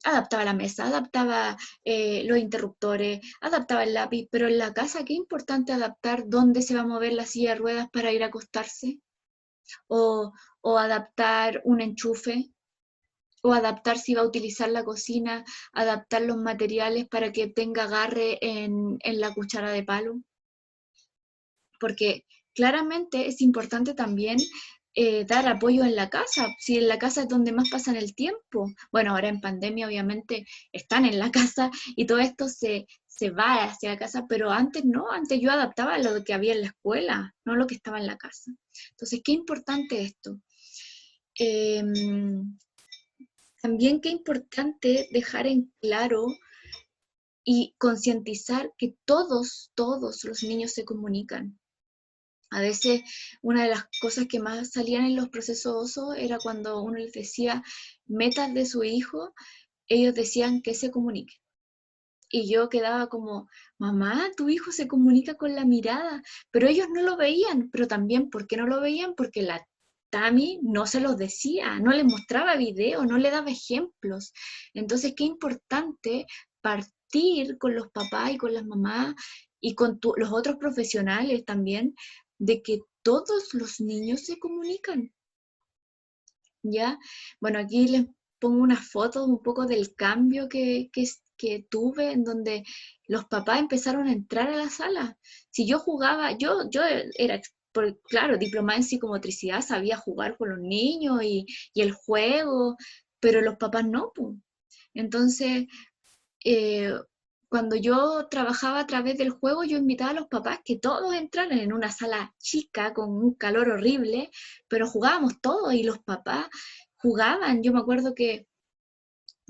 adaptaba la mesa, adaptaba los interruptores, adaptaba el lápiz, pero en la casa, qué importante adaptar dónde se va a mover la silla de ruedas para ir a acostarse, o, o adaptar un enchufe, o adaptar si va a utilizar la cocina, adaptar los materiales para que tenga agarre en la cuchara de palo, porque claramente es importante también dar apoyo en la casa, si en la casa es donde más pasan el tiempo. Bueno, ahora en pandemia obviamente están en la casa y todo esto se va hacia la casa, pero antes no, antes yo adaptaba lo que había en la escuela, no lo que estaba en la casa. Entonces, qué importante esto. Eh, También qué importante dejar en claro y concientizar que todos los niños se comunican. A veces una de las cosas que más salían en los procesos oso era cuando uno les decía metas de su hijo, ellos decían que se comunique. Y yo quedaba como, mamá, tu hijo se comunica con la mirada, pero ellos no lo veían, pero también, ¿por qué no lo veían? Porque la Tami no se los decía, no les mostraba videos, no le daba ejemplos. Entonces, qué importante partir con los papás y con las mamás y con los otros profesionales también, de que todos los niños se comunican, ¿ya? Bueno, aquí les pongo unas fotos un poco del cambio que tuve, en donde los papás empezaron a entrar a la sala. Si yo jugaba, yo era, claro, diplomada en psicomotricidad, sabía jugar con los niños y el juego, pero los papás no, pues. Entonces, eh, cuando yo trabajaba a través del juego, yo invitaba a los papás que todos entraran en una sala chica con un calor horrible, pero jugábamos todos y los papás jugaban. Yo me acuerdo que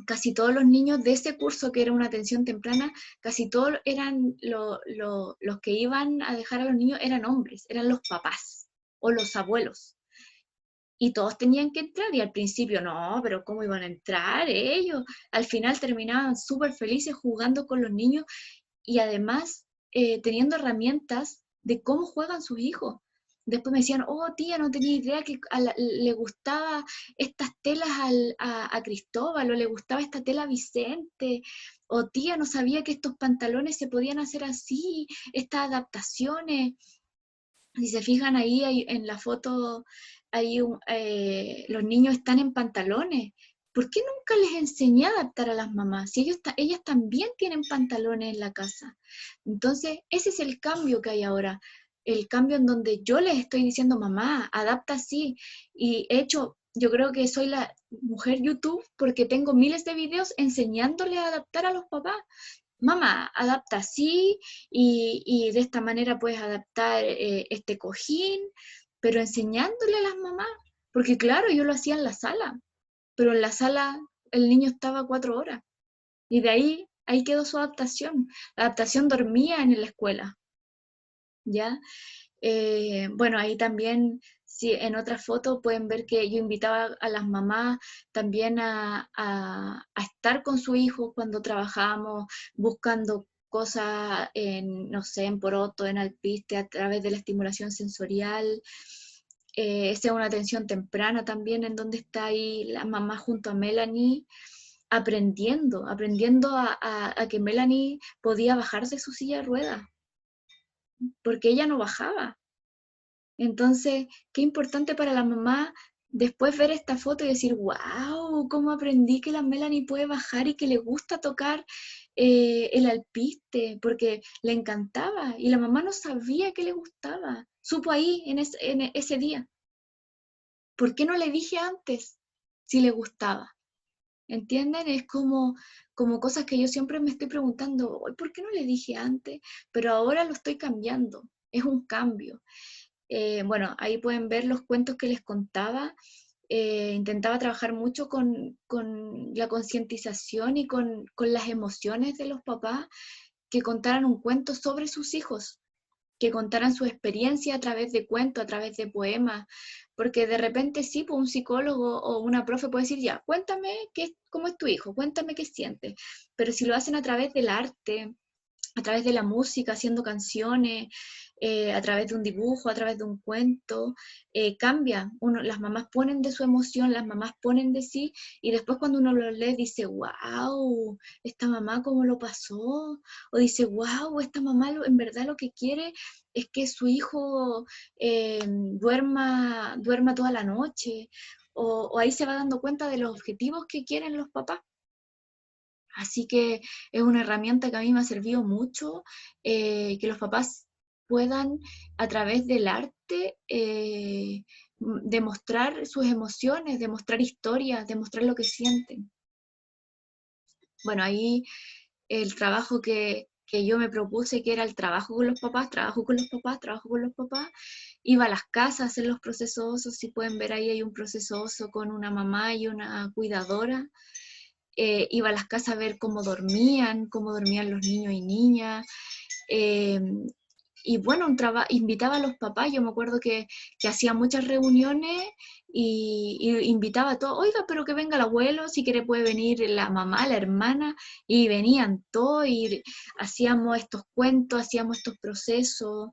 casi todos los niños de ese curso, que era una atención temprana, casi todos eran los que iban a dejar a los niños eran hombres, eran los papás o los abuelos. Y todos tenían que entrar, y al principio no, pero ¿cómo iban a entrar ellos? Al final terminaban súper felices jugando con los niños y además teniendo herramientas de cómo juegan sus hijos. Después me decían, oh tía, no tenía idea que le gustaba estas telas a Cristóbal, o le gustaba esta tela a Vicente, o tía, no sabía que estos pantalones se podían hacer así, estas adaptaciones. Si se fijan ahí en la foto, los niños están en pantalones. ¿Por qué nunca les enseñé a adaptar a las mamás? Si ellas también tienen pantalones en la casa. Entonces, ese es el cambio que hay ahora. El cambio en donde yo les estoy diciendo, mamá, adapta así. Y he hecho, yo creo que soy la mujer YouTube porque tengo miles de videos enseñándole a adaptar a los papás. Mamá, adapta así y de esta manera puedes adaptar este cojín, pero enseñándole a las mamás, porque claro, yo lo hacía en la sala, pero en la sala el niño estaba 4 horas y de ahí quedó su adaptación. La adaptación dormía en la escuela, ¿ya? Bueno, ahí también, sí, en otra foto pueden ver que yo invitaba a las mamás también a estar con su hijo cuando trabajábamos buscando cosas en, no sé, en poroto, en alpiste, a través de la estimulación sensorial. Esa es una atención temprana también, en donde está ahí la mamá junto a Melanie, aprendiendo a que Melanie podía bajar de su silla de ruedas, porque ella no bajaba. Entonces, qué importante para la mamá después ver esta foto y decir, wow, cómo aprendí que la Melanie puede bajar y que le gusta tocar el alpiste, porque le encantaba y la mamá no sabía que le gustaba. Supo ahí en ese día. ¿Por qué no le dije antes si le gustaba? ¿Entienden? Es como cosas que yo siempre me estoy preguntando, ¿por qué no le dije antes? Pero ahora lo estoy cambiando, es un cambio. Bueno, ahí pueden ver los cuentos que les contaba. Intentaba trabajar mucho con la concientización y con las emociones de los papás, que contaran un cuento sobre sus hijos, que contaran su experiencia a través de cuentos, a través de poemas, porque de repente sí, pues un psicólogo o una profe puede decir, ya, cuéntame cómo es tu hijo, cuéntame qué sientes, pero si lo hacen a través del arte, a través de la música, haciendo canciones, a través de un dibujo, a través de un cuento, cambia. Las mamás ponen de su emoción, las mamás ponen de sí, y después cuando uno lo lee dice, wow, esta mamá cómo lo pasó, o dice, wow, esta mamá en verdad lo que quiere es que su hijo duerma toda la noche, o ahí se va dando cuenta de los objetivos que quieren los papás. Así que es una herramienta que a mí me ha servido mucho, que los papás puedan a través del arte demostrar sus emociones, demostrar historias, demostrar lo que sienten. Bueno, ahí el trabajo que yo me propuse, que era el trabajo con los papás, trabajo con los papás, trabajo con los papás, iba a las casas a hacer los procesos osos. Si pueden ver ahí hay un proceso oso con una mamá y una cuidadora. Iba a las casas a ver cómo dormían los niños y niñas, y bueno, invitaba a los papás. Yo me acuerdo que hacía muchas reuniones y invitaba a todos, oiga, pero que venga el abuelo, si quiere puede venir la mamá, la hermana, y venían todos y hacíamos estos cuentos, hacíamos estos procesos.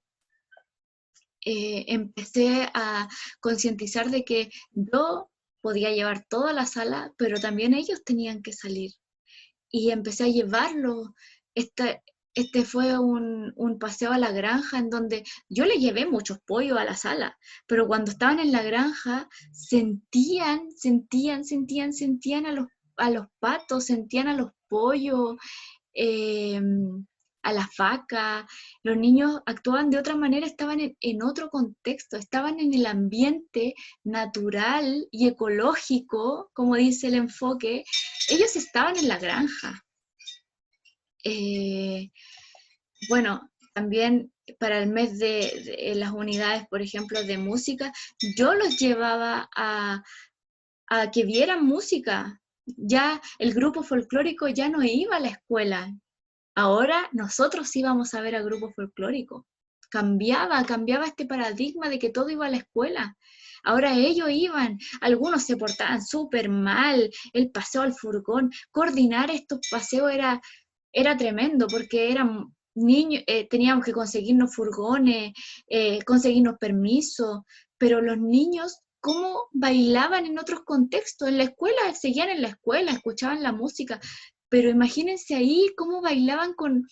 Empecé a concientizar de que yo podía llevar toda la sala, pero también ellos tenían que salir. Y empecé a llevarlo. Este fue un paseo a la granja en donde yo le llevé muchos pollos a la sala, pero cuando estaban en la granja sentían a los patos, sentían a los pollos, eh, a las vacas. Los niños actuaban de otra manera, estaban en otro contexto, estaban en el ambiente natural y ecológico, como dice el enfoque. Ellos estaban en la granja. Eh, bueno, también para el mes de las unidades, por ejemplo, de música, yo los llevaba a que vieran música. Ya el grupo folclórico ya no iba a la escuela. Ahora nosotros íbamos a ver al grupo folclórico. Cambiaba este paradigma de que todo iba a la escuela. Ahora ellos iban, algunos se portaban súper mal, el paseo al furgón, coordinar estos paseos era tremendo porque eran niños, teníamos que conseguirnos furgones, conseguirnos permisos, pero los niños, ¿cómo bailaban en otros contextos? En la escuela, seguían en la escuela, escuchaban la música, pero imagínense ahí cómo bailaban con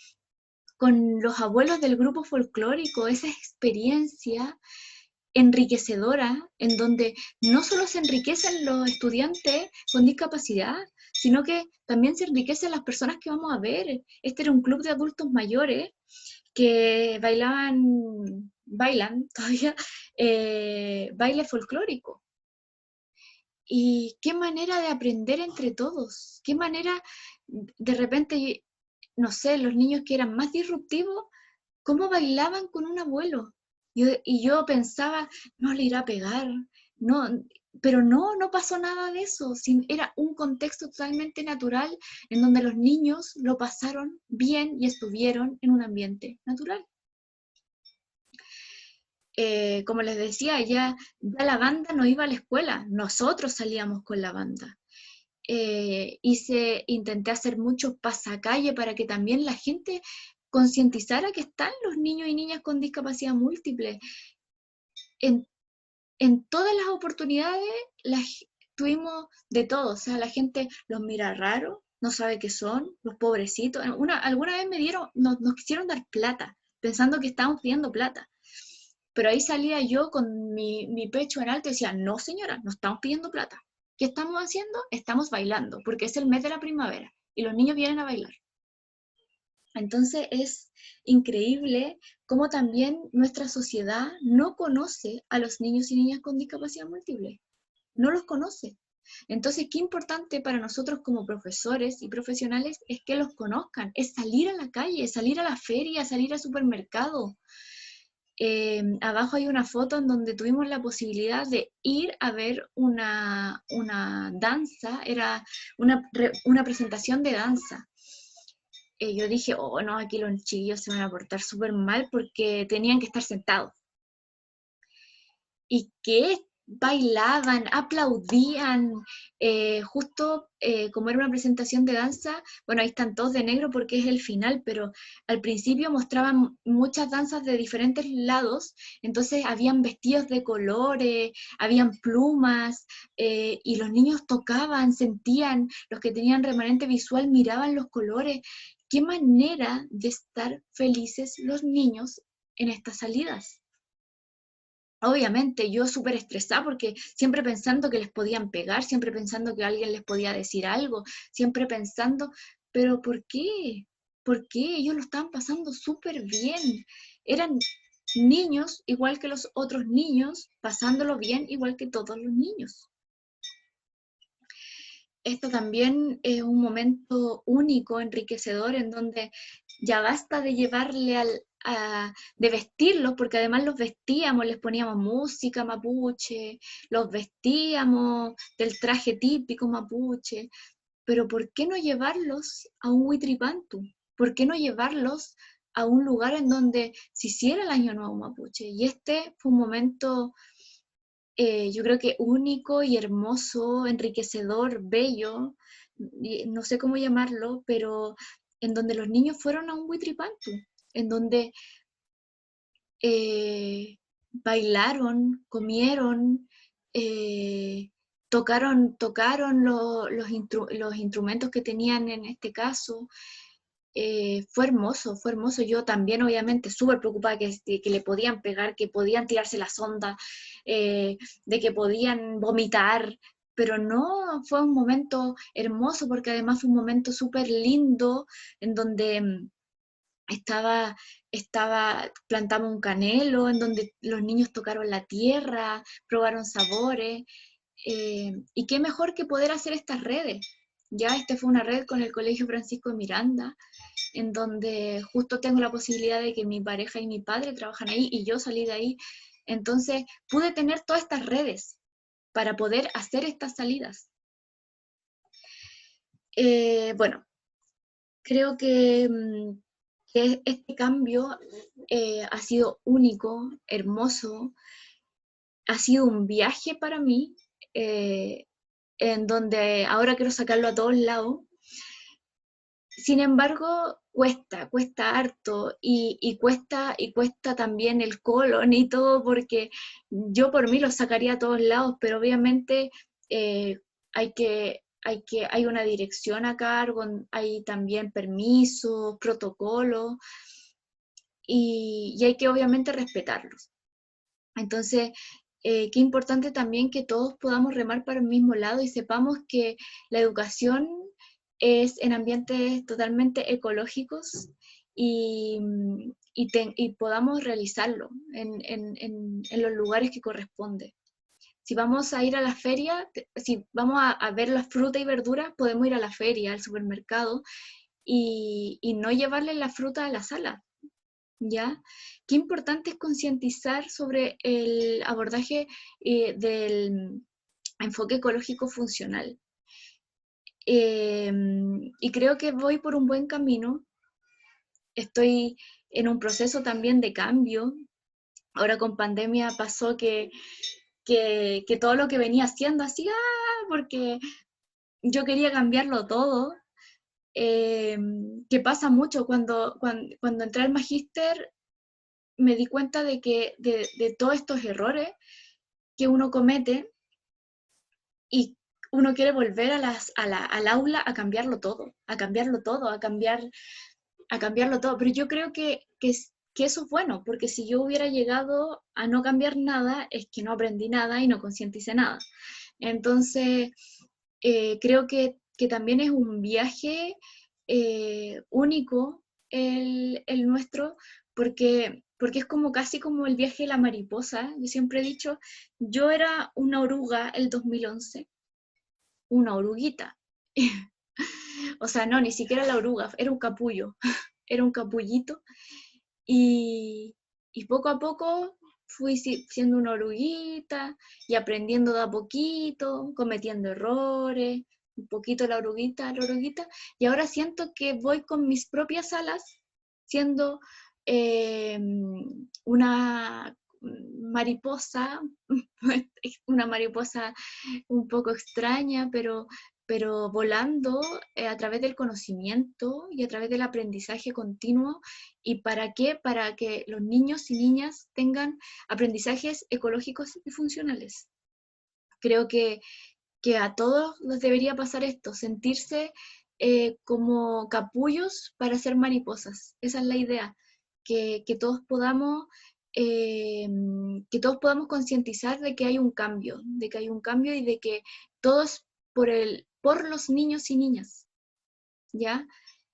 los abuelos del grupo folclórico, esa experiencia enriquecedora, en donde no solo se enriquecen los estudiantes con discapacidad, sino que también se enriquecen las personas que vamos a ver. Este era un club de adultos mayores que bailan todavía baile folclórico. Y qué manera de aprender entre todos, qué manera, de repente, no sé, los niños que eran más disruptivos, cómo bailaban con un abuelo. Y yo pensaba, no le irá a pegar, no, pero no pasó nada de eso. Era un contexto totalmente natural en donde los niños lo pasaron bien y estuvieron en un ambiente natural. Como les decía, ya la banda no iba a la escuela, nosotros salíamos con la banda. Intenté hacer mucho pasacalle para que también la gente concientizara que están los niños y niñas con discapacidad múltiple. En todas las oportunidades tuvimos de todo, o sea, la gente los mira raro, no sabe qué son, los pobrecitos. Alguna vez nos quisieron dar plata, pensando que estábamos pidiendo plata. Pero ahí salía yo con mi pecho en alto y decía, no señora, no estamos pidiendo plata. ¿Qué estamos haciendo? Estamos bailando, porque es el mes de la primavera y los niños vienen a bailar. Entonces es increíble cómo también nuestra sociedad no conoce a los niños y niñas con discapacidad múltiple. No los conoce. Entonces, qué importante para nosotros como profesores y profesionales es que los conozcan, es salir a la calle, salir a la feria, salir al supermercado. Abajo hay una foto en donde tuvimos la posibilidad de ir a ver una danza, era una presentación de danza. Yo dije, oh no, aquí los chiquillos se van a portar súper mal porque tenían que estar sentados. ¿Y qué bailaban, aplaudían, justo como era una presentación de danza, bueno, ahí están todos de negro porque es el final, pero al principio mostraban muchas danzas de diferentes lados, entonces habían vestidos de colores, habían plumas, y los niños tocaban, sentían, los que tenían remanente visual miraban los colores. Qué manera de estar felices los niños en estas salidas. Obviamente, yo súper estresada porque siempre pensando que les podían pegar, siempre pensando que alguien les podía decir algo, siempre pensando, pero ¿por qué? ¿Por qué? Ellos lo estaban pasando súper bien. Eran niños igual que los otros niños, pasándolo bien igual que todos los niños. Esto también es un momento único, enriquecedor, en donde ya basta de llevarle de vestirlos, porque además los vestíamos, les poníamos música mapuche, los vestíamos del traje típico mapuche, pero ¿por qué no llevarlos a un Huitripantu? ¿Por qué no llevarlos a un lugar en donde se hiciera el Año Nuevo Mapuche? Y este fue un momento, yo creo que único y hermoso, enriquecedor, bello, no sé cómo llamarlo, pero en donde los niños fueron a un Huitripantu, en donde bailaron, comieron, tocaron los instrumentos que tenían en este caso. Fue hermoso, fue hermoso. Yo también, obviamente, súper preocupada que le podían pegar, que podían tirarse la sonda, de que podían vomitar, pero no, fue un momento hermoso porque además fue un momento súper lindo en donde plantamos un canelo, en donde los niños tocaron la tierra, probaron sabores, y qué mejor que poder hacer estas redes. Ya, este fue una red con el Colegio Francisco de Miranda, en donde justo tengo la posibilidad de que mi pareja y mi padre trabajan ahí y yo salí de ahí. Entonces pude tener todas estas redes para poder hacer estas salidas. Bueno, creo que este cambio ha sido único, hermoso, ha sido un viaje para mí, en donde ahora quiero sacarlo a todos lados. Sin embargo, cuesta harto y cuesta también el colon y todo, porque yo por mí lo sacaría a todos lados, pero obviamente eh, hay una dirección a cargo, hay también permisos, protocolos, y hay que obviamente respetarlos. Entonces, qué importante también que todos podamos remar para el mismo lado y sepamos que la educación es en ambientes totalmente ecológicos y, y podamos realizarlo en los lugares que corresponde. Si vamos a ir a la feria, si vamos a ver las frutas y verduras, podemos ir a la feria, al supermercado, y no llevarle la fruta a la sala, ¿ya? Qué importante es concientizar sobre el abordaje del enfoque ecológico funcional. Y creo que voy por un buen camino. Estoy en un proceso también de cambio. Ahora con pandemia pasó que todo lo que venía haciendo así, porque yo quería cambiarlo todo. Que pasa mucho cuando entré al magíster, me di cuenta de que de todos estos errores que uno comete y uno quiere volver al aula a cambiarlo todo, a cambiarlo todo, a cambiarlo todo. Pero yo creo que eso es bueno, porque si yo hubiera llegado a no cambiar nada, es que no aprendí nada y no concienticé nada. Entonces, creo que también es un viaje único el nuestro, porque es como casi como el viaje de la mariposa. Yo siempre he dicho, yo era una oruga el 2011, una oruguita. O sea, no, ni siquiera la oruga, era un capullo, era un capullito. Y, y poco a poco fui siendo una oruguita y aprendiendo de a poquito, cometiendo errores, un poquito la oruguita, y ahora siento que voy con mis propias alas, siendo una mariposa es una mariposa un poco extraña, pero volando a través del conocimiento y a través del aprendizaje continuo. ¿Y para qué? Para que los niños y niñas tengan aprendizajes ecológicos y funcionales. Creo que a todos les debería pasar esto, sentirse como capullos para ser mariposas. Esa es la idea, que todos podamos, eh, que todos podamos concientizar de que hay un cambio, y de que todos por los niños y niñas, ¿ya?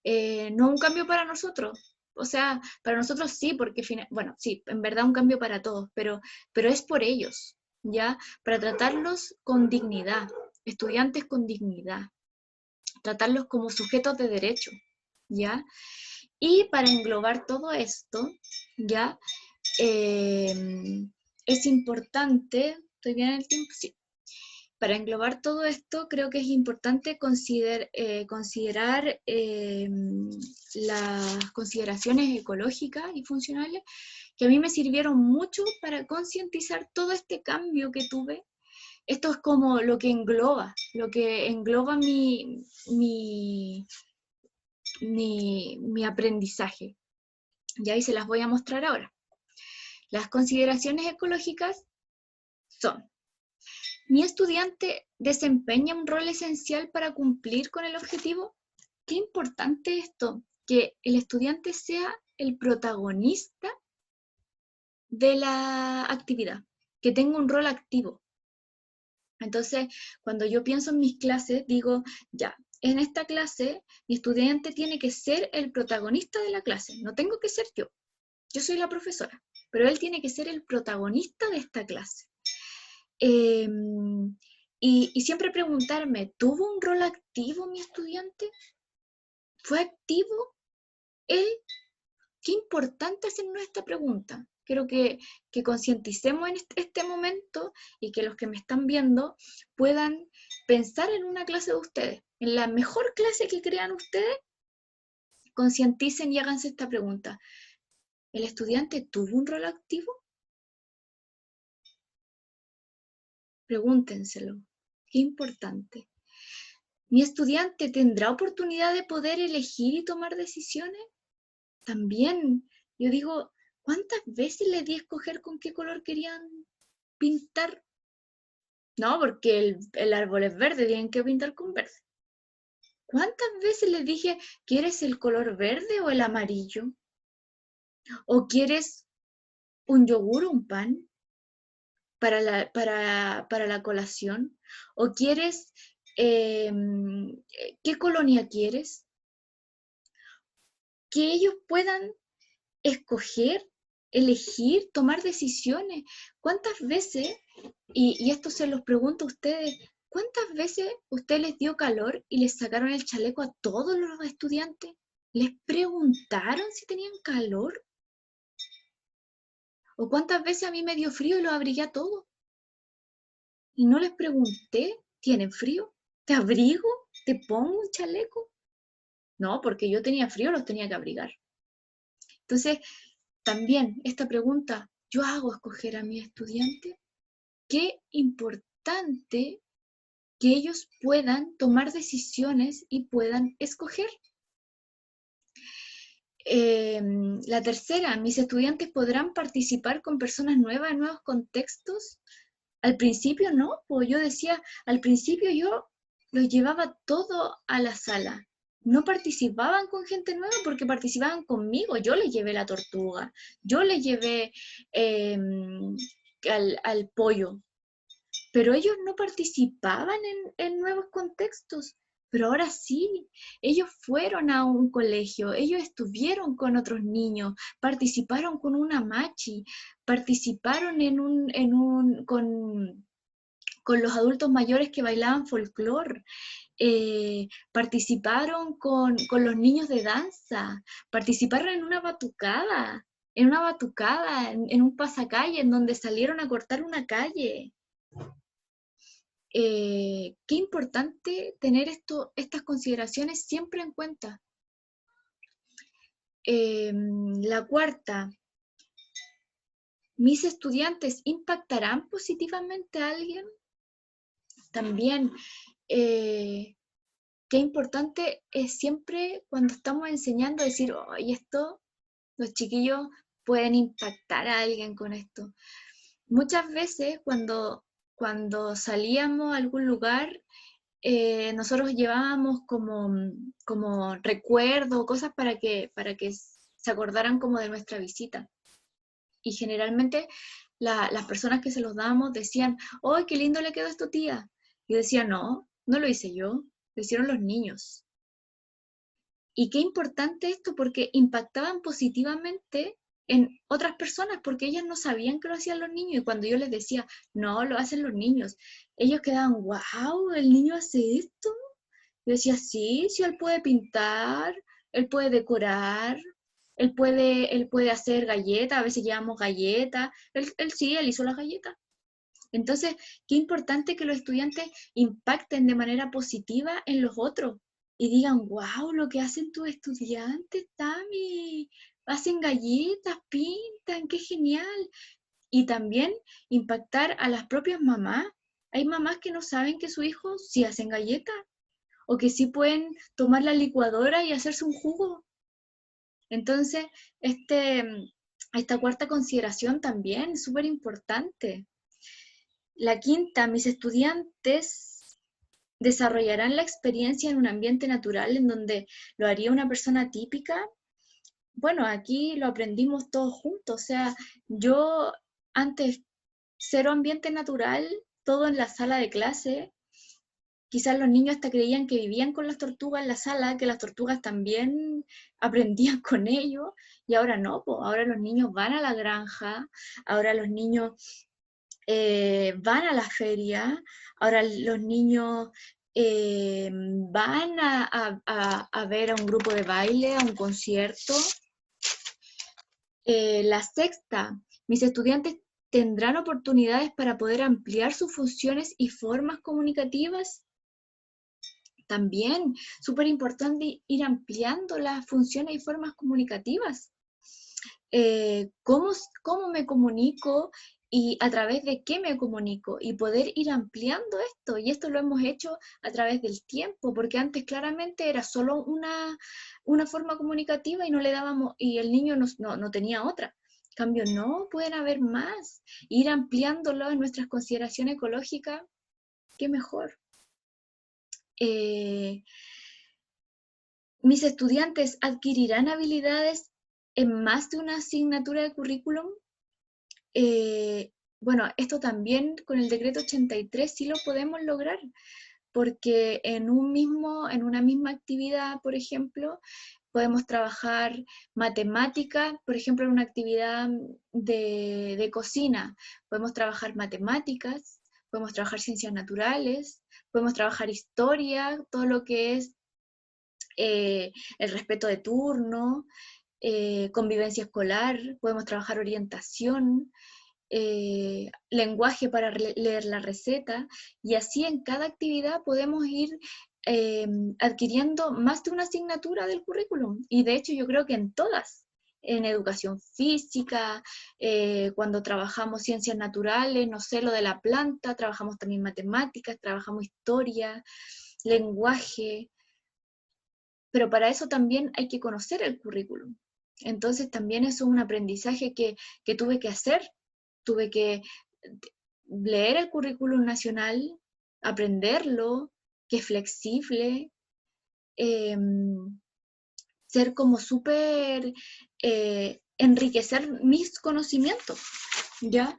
No un cambio para nosotros. O sea, para nosotros sí, porque, bueno, sí, en verdad un cambio para todos, pero es por ellos, ¿ya? Para tratarlos con dignidad, estudiantes con dignidad, tratarlos como sujetos de derecho, ¿ya? Y para englobar todo esto, ¿ya? Es importante, ¿estoy bien en el tiempo? Sí. Para englobar todo esto, creo que es importante considerar las consideraciones ecológicas y funcionales que a mí me sirvieron mucho para concientizar todo este cambio que tuve. Esto es como lo que engloba mi aprendizaje. Ya ahí se las voy a mostrar ahora. Las consideraciones ecológicas son: ¿mi estudiante desempeña un rol esencial para cumplir con el objetivo? Qué importante esto, que el estudiante sea el protagonista de la actividad, que tenga un rol activo. Entonces, cuando yo pienso en mis clases, digo, ya, en esta clase mi estudiante tiene que ser el protagonista de la clase, no tengo que ser yo. Yo soy la profesora, pero él tiene que ser el protagonista de esta clase. Y siempre preguntarme, ¿tuvo un rol activo mi estudiante? ¿Fue activo él? Qué importante hacernos esta pregunta. Quiero que concienticemos en este momento y que los que me están viendo puedan pensar en una clase de ustedes, en la mejor clase que crean ustedes, concienticen y háganse esta pregunta. ¿El estudiante tuvo un rol activo? Pregúntenselo. Qué importante. ¿Mi estudiante tendrá oportunidad de poder elegir y tomar decisiones? También, yo digo, ¿cuántas veces les di a escoger con qué color querían pintar? No, porque el árbol es verde, tienen que pintar con verde. ¿Cuántas veces les dije, ¿quieres el color verde o el amarillo? ¿O quieres un yogur o un pan para la colación? ¿O quieres, qué colonia quieres? Que ellos puedan escoger, elegir, tomar decisiones. ¿Cuántas veces, y esto se los pregunto a ustedes, cuántas veces usted les dio calor y les sacaron el chaleco a todos los estudiantes? ¿Les preguntaron si tenían calor? ¿O cuántas veces a mí me dio frío y los abrigué a todos? Y no les pregunté, ¿tienen frío? ¿Te abrigo? ¿Te pongo un chaleco? No, porque yo tenía frío, los tenía que abrigar. Entonces, también esta pregunta, ¿yo hago escoger a mi estudiante? Qué importante que ellos puedan tomar decisiones y puedan escoger. La tercera, ¿mis estudiantes podrán participar con personas nuevas en nuevos contextos? Al principio no, pues yo decía, al principio yo los llevaba todo a la sala. No participaban con gente nueva porque participaban conmigo. Yo les llevé la tortuga, yo les llevé al pollo, pero ellos no participaban en nuevos contextos. Pero ahora sí, ellos fueron a un colegio, ellos estuvieron con otros niños, participaron con una machi, participaron con los adultos mayores que bailaban folclore, participaron con los niños de danza, participaron en una batucada, en un pasacalle, en donde salieron a cortar una calle. Qué importante tener estas consideraciones siempre en cuenta. La cuarta, ¿Mis estudiantes impactarán positivamente a alguien? También, qué importante es siempre cuando estamos enseñando decir, oye, esto, los chiquillos pueden impactar a alguien con esto. Muchas veces cuando salíamos a algún lugar, nosotros llevábamos como recuerdos, cosas para que se acordaran como de nuestra visita. Y generalmente las personas que se los dábamos decían, ¡ay, qué lindo le quedó esto, tía! Y yo decía, no, no lo hice yo, lo hicieron los niños. Y qué importante esto, porque impactaban positivamente en otras personas, porque ellas no sabían que lo hacían los niños. Y cuando yo les decía, no, lo hacen los niños, ellos quedaban, wow, ¿el niño hace esto? Yo decía, sí, sí, él puede pintar, él puede decorar, él puede hacer galletas, a veces llevamos galletas, él sí, él hizo las galletas. Entonces, qué importante que los estudiantes impacten de manera positiva en los otros y digan, wow, lo que hacen tus estudiantes, Tami, hacen galletas, pintan, qué genial. Y también impactar a las propias mamás. Hay mamás que no saben que sus hijos sí hacen galletas o que sí pueden tomar la licuadora y hacerse un jugo. Entonces, esta cuarta consideración también es súper importante. La quinta, mis estudiantes desarrollarán la experiencia en un ambiente natural en donde lo haría una persona típica. Bueno, aquí lo aprendimos todos juntos, o sea, yo antes cero ambiente natural, todo en la sala de clase. Quizás los niños hasta creían que vivían con las tortugas en la sala, que las tortugas también aprendían con ellos, y ahora no, pues ahora los niños van a la granja, ahora los niños van a la feria, ahora los niños van a ver a un grupo de baile, a un concierto. La sexta, mis estudiantes tendrán oportunidades para poder ampliar sus funciones y formas comunicativas. También, súper importante ir ampliando las funciones y formas comunicativas. ¿Cómo me comunico y a través de qué me comunico? Y poder ir ampliando esto. Y esto lo hemos hecho a través del tiempo, porque antes claramente era solo una forma comunicativa y no le dábamos, y el niño no tenía otra. En cambio, no, pueden haber más. Ir ampliándolo en nuestras consideraciones ecológicas, qué mejor. ¿Mis estudiantes adquirirán habilidades en más de una asignatura de currículum? Bueno, esto también con el decreto 83 sí lo podemos lograr, porque en una misma actividad, por ejemplo, podemos trabajar matemáticas, por ejemplo, en una actividad de cocina, podemos trabajar matemáticas, podemos trabajar ciencias naturales, podemos trabajar historia, todo lo que es el respeto de turno, convivencia escolar, podemos trabajar orientación, lenguaje para leer la receta, y así en cada actividad podemos ir adquiriendo más de una asignatura del currículum, y de hecho yo creo que en todas, en educación física, cuando trabajamos ciencias naturales, no sé, lo de la planta, trabajamos también matemáticas, trabajamos historia, lenguaje, pero para eso también hay que conocer el currículum. Entonces también eso es un aprendizaje que tuve que hacer. Tuve que leer el currículum nacional, aprenderlo, que es flexible, eh, ser como súper, enriquecer mis conocimientos, ¿ya?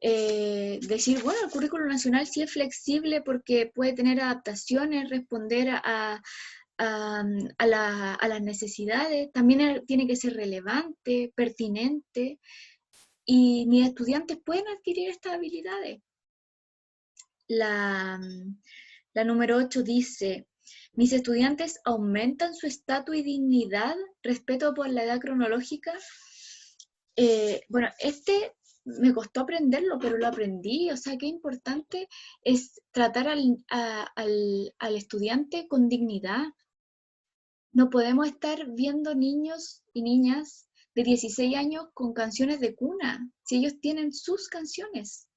Decir, bueno, el currículum nacional sí es flexible porque puede tener adaptaciones, responder a las necesidades, también tiene que ser relevante, pertinente, y mis estudiantes pueden adquirir estas habilidades. La número 8 dice, mis estudiantes aumentan su estatus y dignidad, respeto por la edad cronológica. Bueno, me costó aprenderlo, pero lo aprendí, o sea, qué importante es tratar al estudiante con dignidad. No podemos estar viendo niños y niñas de 16 años con canciones de cuna, si ellos tienen sus canciones.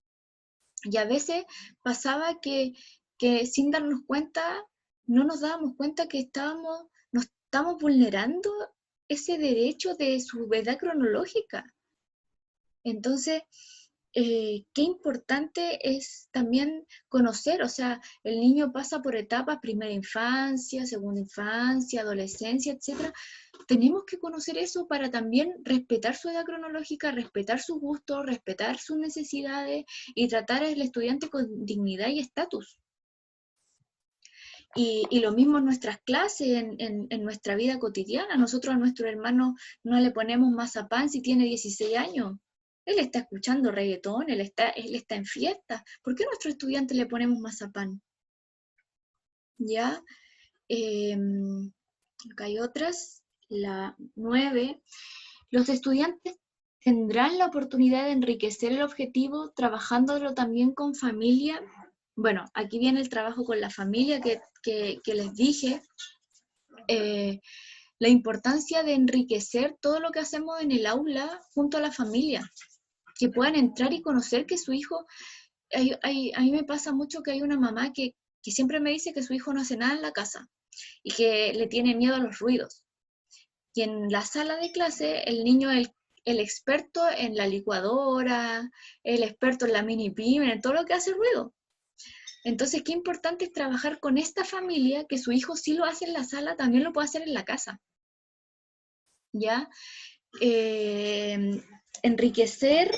Y a veces pasaba que sin darnos cuenta, no nos dábamos cuenta que nos estamos vulnerando ese derecho de su edad cronológica. Entonces, qué importante es también conocer, o sea, el niño pasa por etapas, primera infancia, segunda infancia, adolescencia, etc. Tenemos que conocer eso para también respetar su edad cronológica, respetar sus gustos, respetar sus necesidades y tratar al estudiante con dignidad y estatus. Y lo mismo en nuestras clases, en nuestra vida cotidiana. Nosotros a nuestro hermano no le ponemos mazapán si tiene 16 años. Él está escuchando reggaetón, él está en fiesta. ¿Por qué a nuestro estudiante le ponemos mazapán? ¿Ya? Acá hay otras. La 9. Los estudiantes tendrán la oportunidad de enriquecer el objetivo trabajándolo también con familia. Bueno, aquí viene el trabajo con la familia que les dije. La importancia de enriquecer todo lo que hacemos en el aula junto a la familia. Que puedan entrar y conocer que su hijo... a mí me pasa mucho que hay una mamá que siempre me dice que su hijo no hace nada en la casa y que le tiene miedo a los ruidos. Y en la sala de clase, el niño es el experto en la licuadora, el experto en la mini pimer, en todo lo que hace ruido. Entonces, qué importante es trabajar con esta familia, que su hijo sí lo hace en la sala, también lo puede hacer en la casa. ¿Ya? Enriquecer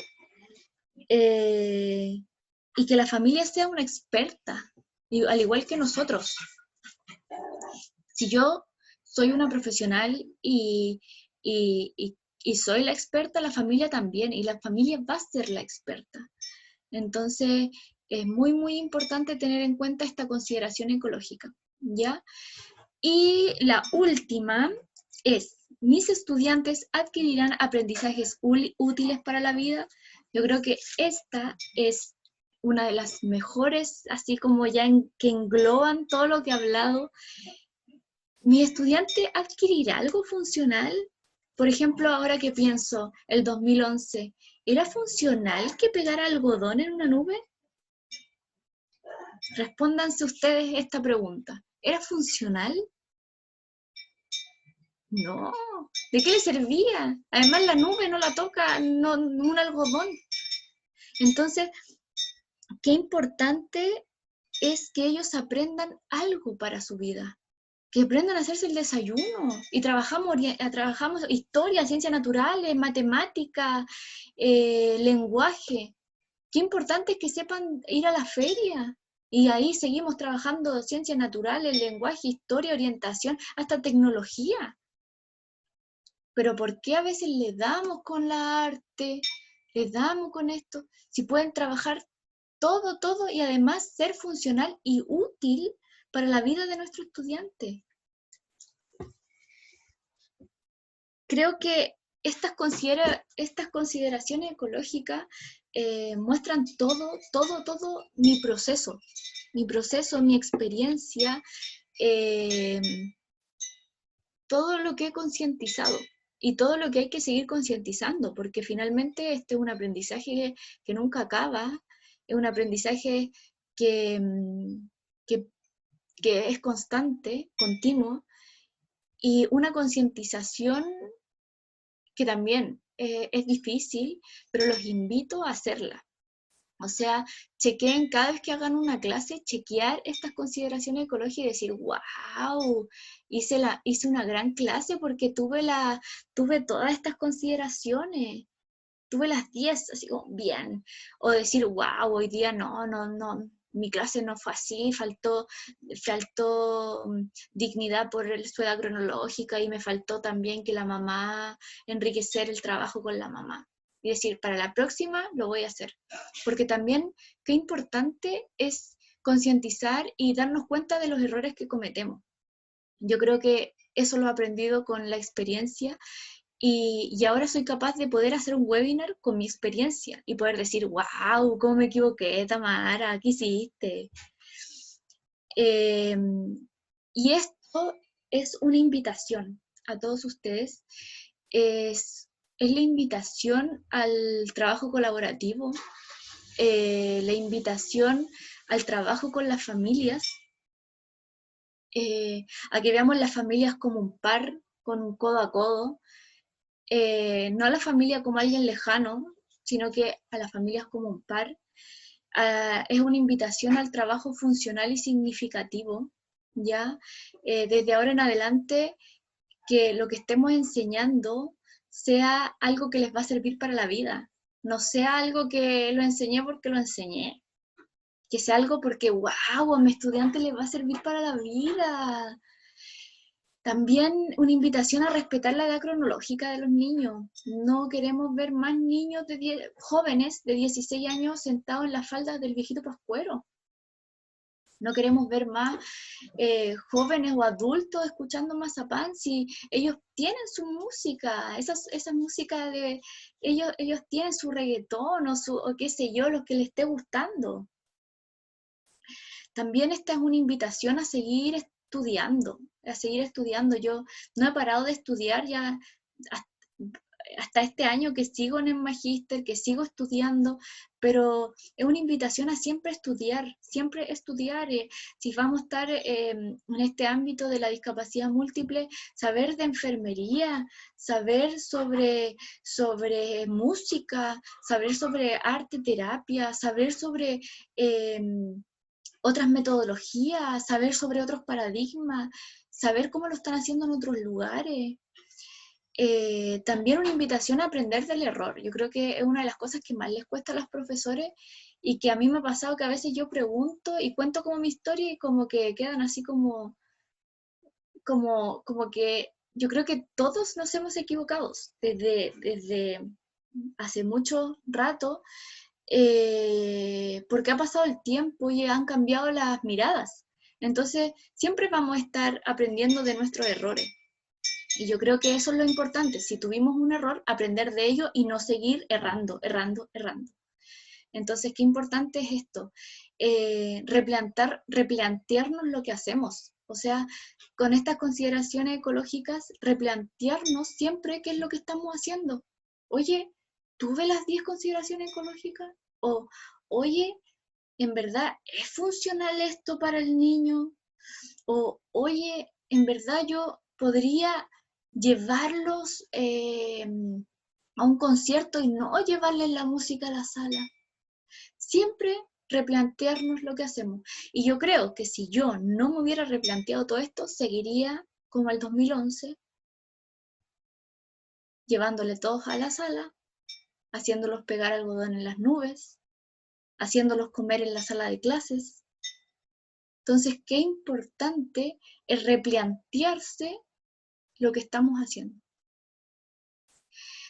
y que la familia sea una experta, al igual que nosotros. Si yo soy una profesional y soy la experta, la familia también, y la familia va a ser la experta. Entonces, es muy, muy importante tener en cuenta esta consideración ecológica, ¿ya? Y la última es, ¿mis estudiantes adquirirán aprendizajes útiles para la vida? Yo creo que esta es una de las mejores, así como ya que engloban todo lo que he hablado. ¿Mi estudiante adquirirá algo funcional? Por ejemplo, ahora que pienso, el 2011, ¿era funcional que pegara algodón en una nube? Respóndanse ustedes esta pregunta. ¿Era funcional? No. ¿De qué le servía? Además, la nube no la toca, no un algodón. Entonces, qué importante es que ellos aprendan algo para su vida. Que aprendan a hacerse el desayuno y trabajamos historia, ciencias naturales, matemática, lenguaje. Qué importante es que sepan ir a la feria y ahí seguimos trabajando ciencias naturales, lenguaje, historia, orientación, hasta tecnología. Pero ¿por qué a veces le damos con la arte, les damos con esto? Si pueden trabajar todo y además ser funcional y útil para la vida de nuestro estudiante. Creo que estas consideraciones ecológicas muestran todo mi proceso, mi experiencia, todo lo que he concientizado y todo lo que hay que seguir concientizando, porque finalmente este es un aprendizaje que nunca acaba, es un aprendizaje que, que es constante, continuo, y una concientización que también es difícil, pero los invito a hacerla. O sea, chequeen cada vez que hagan una clase, chequear estas consideraciones ecológicas y decir, wow, hice una gran clase porque tuve todas estas consideraciones, tuve las 10, así como bien. O decir, wow, hoy día no, mi clase no fue así, faltó dignidad por su edad cronológica y me faltó también que la mamá, enriquecer el trabajo con la mamá. Y decir, para la próxima lo voy a hacer. Porque también qué importante es concientizar y darnos cuenta de los errores que cometemos. Yo creo que eso lo he aprendido con la experiencia y ahora soy capaz de poder hacer un webinar con mi experiencia y poder decir, wow, cómo me equivoqué, Tamara, ¿qué hiciste? Y esto es una invitación a todos ustedes, es es la invitación al trabajo colaborativo, la invitación al trabajo con las familias, a que veamos las familias como un par, con un codo a codo, no a la familia como alguien lejano, sino que a las familias como un par. Es una invitación al trabajo funcional y significativo, ¿ya? Desde ahora en adelante, que lo que estemos enseñando sea algo que les va a servir para la vida, no sea algo que lo enseñé porque lo enseñé, que sea algo porque, wow, a mi estudiante le va a servir para la vida. También una invitación a respetar la edad cronológica de los niños. No queremos ver más niños jóvenes de 16 años sentados en las faldas del viejito Pascuero. No queremos ver más jóvenes o adultos escuchando Mazapán si ellos tienen su música, esa música de ellos tienen su reggaetón o qué sé yo, lo que les esté gustando. También esta es una invitación a seguir estudiando, a seguir estudiando. Yo no he parado de estudiar ya hasta este año que sigo en el magíster, que sigo estudiando, pero es una invitación a siempre estudiar, siempre estudiar. Si vamos a estar en este ámbito de la discapacidad múltiple, saber de enfermería, saber sobre música, saber sobre arte, terapia, saber sobre otras metodologías, saber sobre otros paradigmas, saber cómo lo están haciendo en otros lugares. También una invitación a aprender del error. Yo creo que es una de las cosas que más les cuesta a los profesores y que a mí me ha pasado que a veces yo pregunto y cuento como mi historia y como que quedan así como que yo creo que todos nos hemos equivocado desde hace mucho rato, porque ha pasado el tiempo y han cambiado las miradas. Entonces, siempre vamos a estar aprendiendo de nuestros errores. Y yo creo que eso es lo importante. Si tuvimos un error, aprender de ello y no seguir errando. Entonces, qué importante es esto. Replantearnos lo que hacemos. O sea, con estas consideraciones ecológicas, replantearnos siempre qué es lo que estamos haciendo. Oye, ¿tuve las 10 consideraciones ecológicas? O, oye, ¿en verdad es funcional esto para el niño? O, oye, ¿en verdad yo podría llevarlos a un concierto y no llevarles la música a la sala? Siempre replantearnos lo que hacemos. Y yo creo que si yo no me hubiera replanteado todo esto, seguiría como el 2011, llevándoles todos a la sala, haciéndolos pegar algodón en las nubes, haciéndolos comer en la sala de clases. Entonces, qué importante es replantearse lo que estamos haciendo.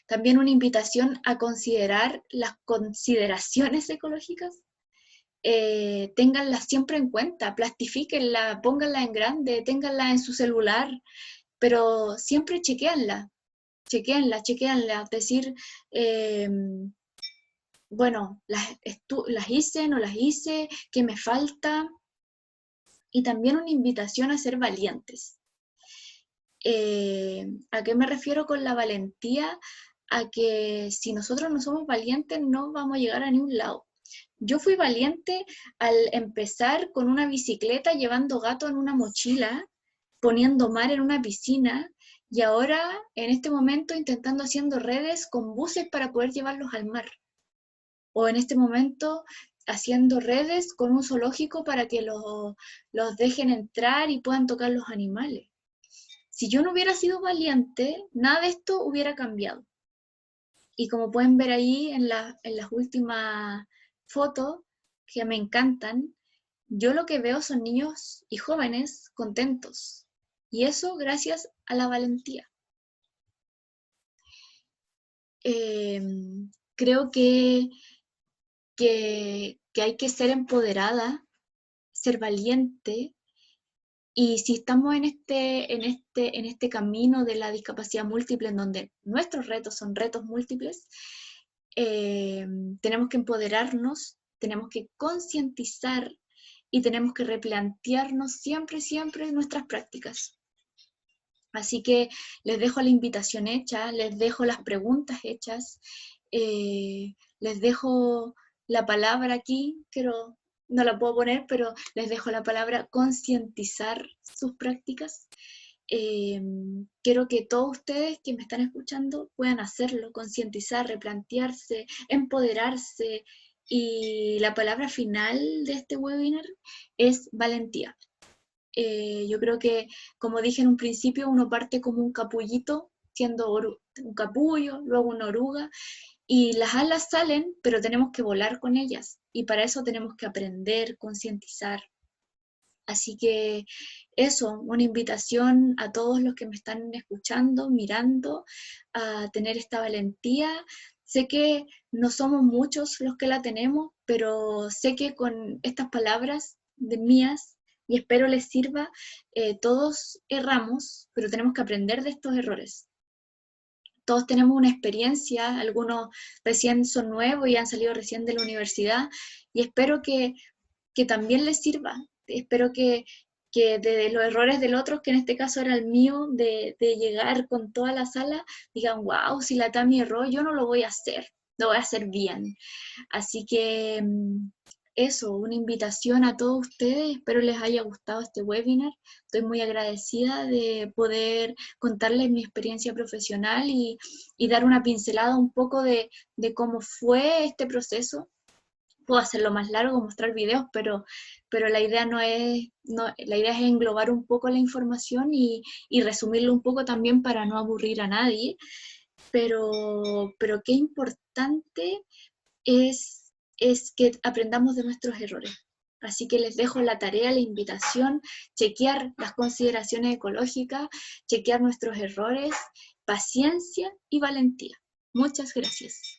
También una invitación a considerar las consideraciones ecológicas. Ténganlas siempre en cuenta, plastifíquenla, pónganla en grande, ténganla en su celular, pero siempre chequéanla. Es decir, bueno, las hice, no las hice, ¿qué me falta? Y también una invitación a ser valientes. ¿A qué me refiero con la valentía? A que si nosotros no somos valientes no vamos a llegar a ningún lado. Yo fui valiente al empezar con una bicicleta llevando gato en una mochila, poniendo mar en una piscina, y ahora en este momento intentando haciendo redes con buses para poder llevarlos al mar. O en este momento haciendo redes con un zoológico para que los dejen entrar y puedan tocar los animales. Si yo no hubiera sido valiente, nada de esto hubiera cambiado. Y como pueden ver ahí en las últimas fotos, que me encantan, yo lo que veo son niños y jóvenes contentos. Y eso gracias a la valentía. Creo que hay que ser empoderada, ser valiente. Y si estamos en este camino de la discapacidad múltiple, en donde nuestros retos son retos múltiples, tenemos que empoderarnos, tenemos que concientizar y tenemos que replantearnos siempre nuestras prácticas. Así que les dejo la invitación hecha, les dejo las preguntas hechas, les dejo la palabra aquí, no la puedo poner, pero les dejo la palabra concientizar sus prácticas. Quiero que todos ustedes que me están escuchando puedan hacerlo, concientizar, replantearse, empoderarse, y la palabra final de este webinar es valentía. Yo creo que, como dije en un principio, uno parte como un capullito, siendo un capullo, luego una oruga, y las alas salen, pero tenemos que volar con ellas, y para eso tenemos que aprender, concientizar. Así que eso, una invitación a todos los que me están escuchando, mirando, a tener esta valentía. Sé que no somos muchos los que la tenemos, pero sé que con estas palabras de mías, y espero les sirva, todos erramos, pero tenemos que aprender de estos errores. Todos tenemos una experiencia, algunos recién son nuevos y han salido recién de la universidad, y espero que también les sirva. Espero que de los errores del otro, que en este caso era el mío, de llegar con toda la sala, digan, wow, si la Tami erró, yo no lo voy a hacer, lo voy a hacer bien. Así que eso, una invitación a todos ustedes, espero les haya gustado este webinar. Estoy muy agradecida de poder contarles mi experiencia profesional y dar una pincelada un poco de cómo fue este proceso. Puedo hacerlo más largo, mostrar videos, pero la idea la idea es englobar un poco la información y resumirlo un poco también para no aburrir a nadie. Pero qué importante es que aprendamos de nuestros errores. Así que les dejo la tarea, la invitación, chequear las consideraciones ecológicas, chequear nuestros errores, paciencia y valentía. Muchas gracias.